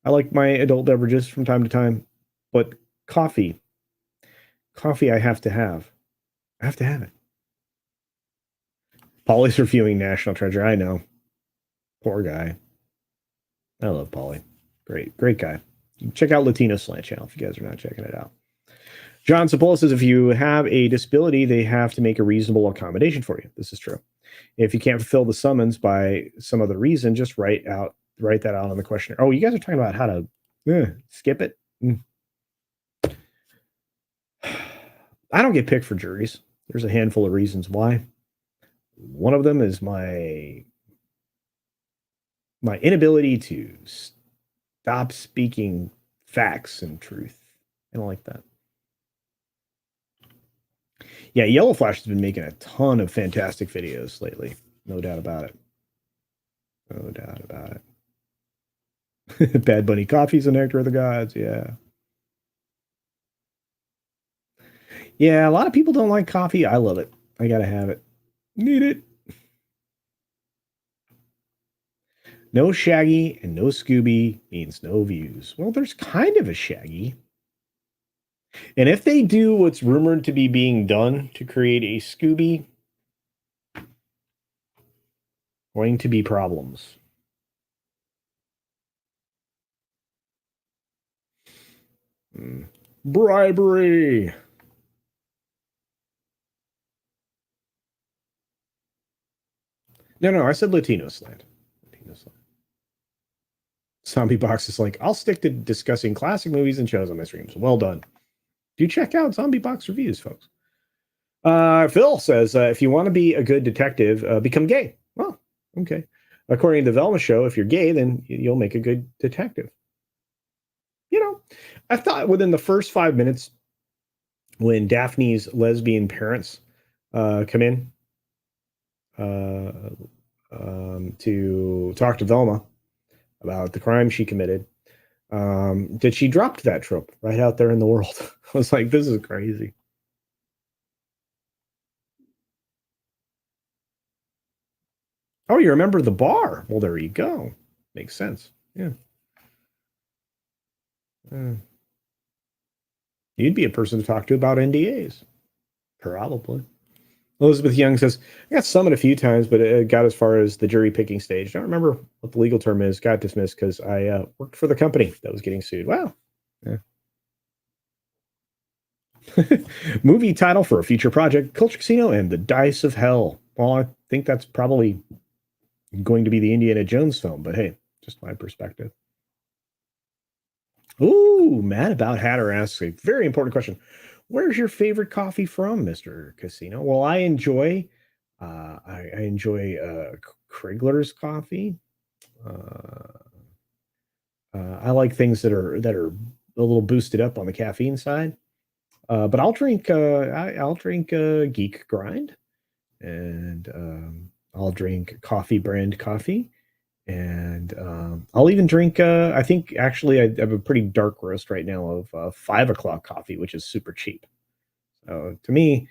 I like my adult beverages from time to time, but coffee I have to have. I have to have it. Polly's reviewing National Treasure. I know. Poor guy. I love Polly. Great guy. Check out Latino Slant Channel if you guys are not checking it out. John Sapola says if you have a disability, they have to make a reasonable accommodation for you. This is true. If you can't fulfill the summons by some other reason, just write that out on the questionnaire. Oh, you guys are talking about how to skip it? I don't get picked for juries. There's a handful of reasons why. One of them is my inability to stop speaking facts and truth. I don't like that. Yeah, Yellow Flash has been making a ton of fantastic videos lately. No doubt about it. No doubt about it. Bad Bunny Coffee's a nectar of the gods. Yeah. Yeah, a lot of people don't like coffee. I love it. I gotta have it. Need it. No Shaggy and no Scooby means no views. Well, there's kind of a Shaggy. And if they do what's rumored to be being done to create a Scooby, going to be problems. Bribery. No, I said Latino slant. Zombie Box is like, I'll stick to discussing classic movies and shows on my streams. Well done. Do check out Zombie Box reviews, folks. Phil says, if you want to be a good detective, become gay. Well, okay. According to the Velma show, if you're gay, then you'll make a good detective. You know, I thought within the first 5 minutes, when Daphne's lesbian parents come in to talk to Velma about the crime she committed, that she dropped that trope right out there in the world. I was like, this is crazy. Oh, you remember the bar? Well, there you go. Makes sense. Yeah. You'd be a person to talk to about NDAs. Probably. Elizabeth Young says, I got summoned a few times, but it got as far as the jury picking stage. I don't remember what the legal term is. Got dismissed because I worked for the company that was getting sued. Wow. Yeah. Movie title for a future project, CultureCasino and the Dice of Hell. Well, I think that's probably going to be the Indiana Jones film, but hey, just my perspective. Ooh, Matt About Hatter asks a very important question. Where's your favorite coffee from, Mr. Casino? Well, I enjoy Krigler's coffee. I like things that are a little boosted up on the caffeine side. But I'll drink Geek Grind, and I'll drink Coffee Brand coffee, and I'll even drink. I think actually I have a pretty dark roast right now of 5 o'clock coffee, which is super cheap. So to me,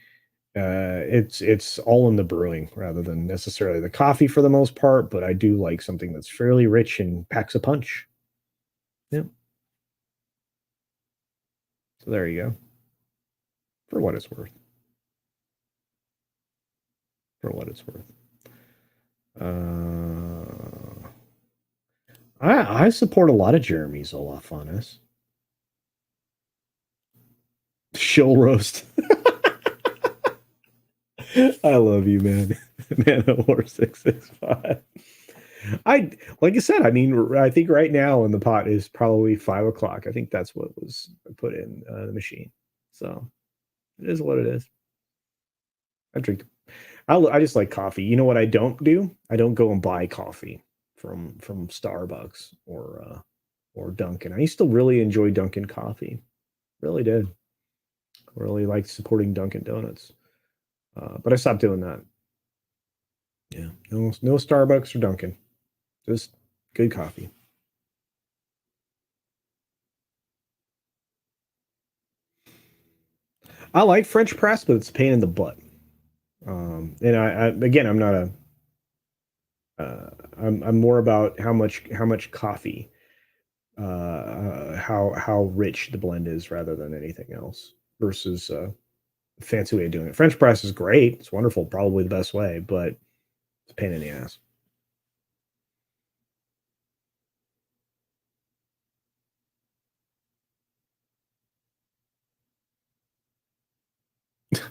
it's all in the brewing rather than necessarily the coffee for the most part. But I do like something that's fairly rich and packs a punch. Yeah. So there you go. For what it's worth. For what it's worth. I support a lot of Jeremy Zoloff on this. Shill roast. I love you, man. Man of War 665. I like I said, I mean, I think right now in the pot is probably 5 o'clock. I think that's what was put in the machine. So it is what it is. I drink. I just like coffee. You know what I don't do? I don't go and buy coffee from Starbucks or Dunkin'. I used to really enjoy Dunkin' coffee. Really did. Really liked supporting Dunkin' Donuts. But I stopped doing that. Yeah. No Starbucks or Dunkin'. Just good coffee. I like French press, but it's a pain in the butt. And I again, I'm not a. I'm more about how much coffee, how rich the blend is rather than anything else versus a fancy way of doing it. French press is great. It's wonderful, probably the best way, but it's a pain in the ass.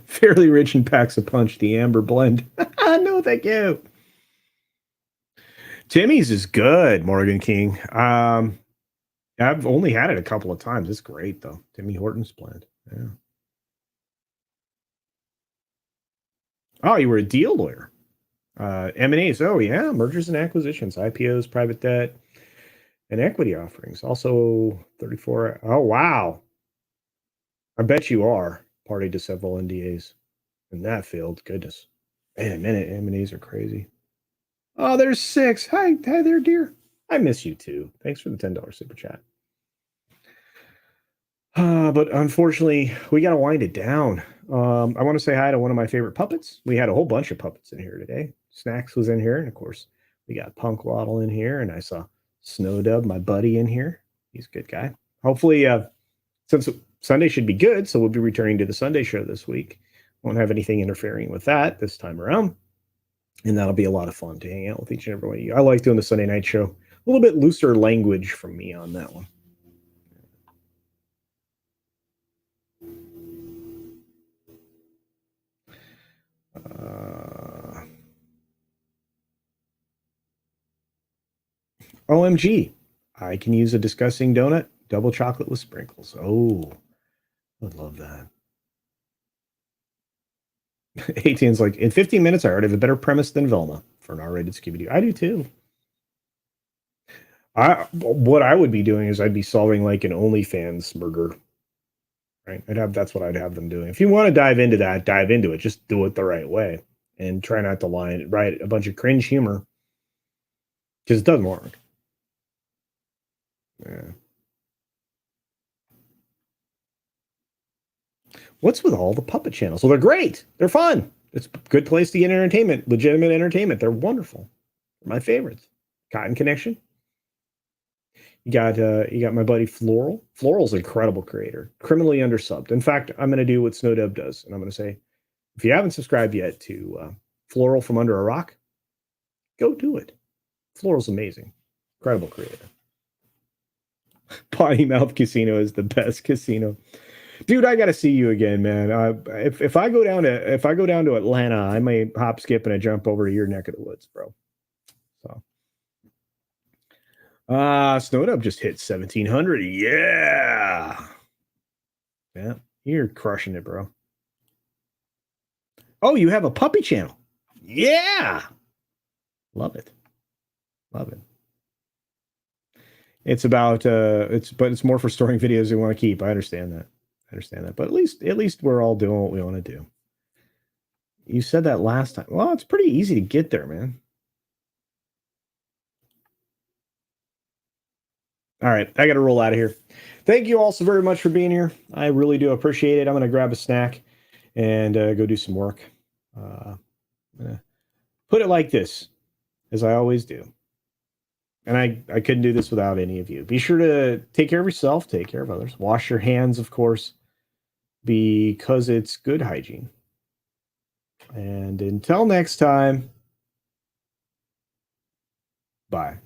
Fairly rich and packs a punch. The amber blend. No, thank you. Timmy's is good, Morgan King. I've only had it a couple of times. It's great though. Timmy Hortons blend. Yeah. Oh, you were a deal lawyer. M&As. Oh yeah, mergers and acquisitions, IPOs, private debt, and equity offerings. Also 34. Oh wow. I bet you are party to several NDAs in that field. Goodness. Man, M&As are crazy. Oh, there's six. Hi there, dear. I miss you too. Thanks for the $10 super chat. But unfortunately, we got to wind it down. I want to say hi to one of my favorite puppets. We had a whole bunch of puppets in here today. Snacks was in here, and of course, we got Punk Waddle in here, and I saw Snowdub, my buddy, in here. He's a good guy. Hopefully, since Sunday should be good, so we'll be returning to the Sunday show this week. Won't have anything interfering with that this time around, and that'll be a lot of fun to hang out with each and every one of you. I like doing the Sunday night show. A little bit looser language from me on that one. OMG, I can use a disgusting donut, double chocolate with sprinkles. Oh, I would love that. 18's like, in 15 minutes, I already have a better premise than Velma for an R-rated Scooby-Doo. I do too. What I would be doing is I'd be solving like an OnlyFans murder. Right? That's what I'd have them doing. If you want to dive into that, dive into it. Just do it the right way and try not to write a bunch of cringe humor because it doesn't work. Yeah. What's with all the puppet channels? Well, they're great. They're fun. It's a good place to get entertainment, legitimate entertainment. They're wonderful. They're my favorites. Cotton Connection. You got my buddy Floral. Floral's an incredible creator, criminally undersubbed. In fact, I'm going to do what Snowdub does, and I'm going to say, if you haven't subscribed yet to Floral from Under a Rock, go do it. Floral's amazing, incredible creator. Potty Mouth Casino is the best casino. Dude, I got to see you again, man. If I go down to Atlanta, I may hop, skip, and a jump over to your neck of the woods, bro. So, Snowdub just hit 1,700. Yeah, yeah, you're crushing it, bro. Oh, you have a puppy channel. Yeah, love it, love it. It's about it's more for storing videos you want to keep. I understand that, but at least we're all doing what we want to do. You said that last time. Well, it's pretty easy to get there, man. All right, I got to roll out of here. Thank you all so very much for being here. I really do appreciate it. I'm going to grab a snack and go do some work. Uh, put it like this, as I always do. And I couldn't do this without any of you. Be sure to take care of yourself, take care of others. Wash your hands, of course, because it's good hygiene. And until next time, bye.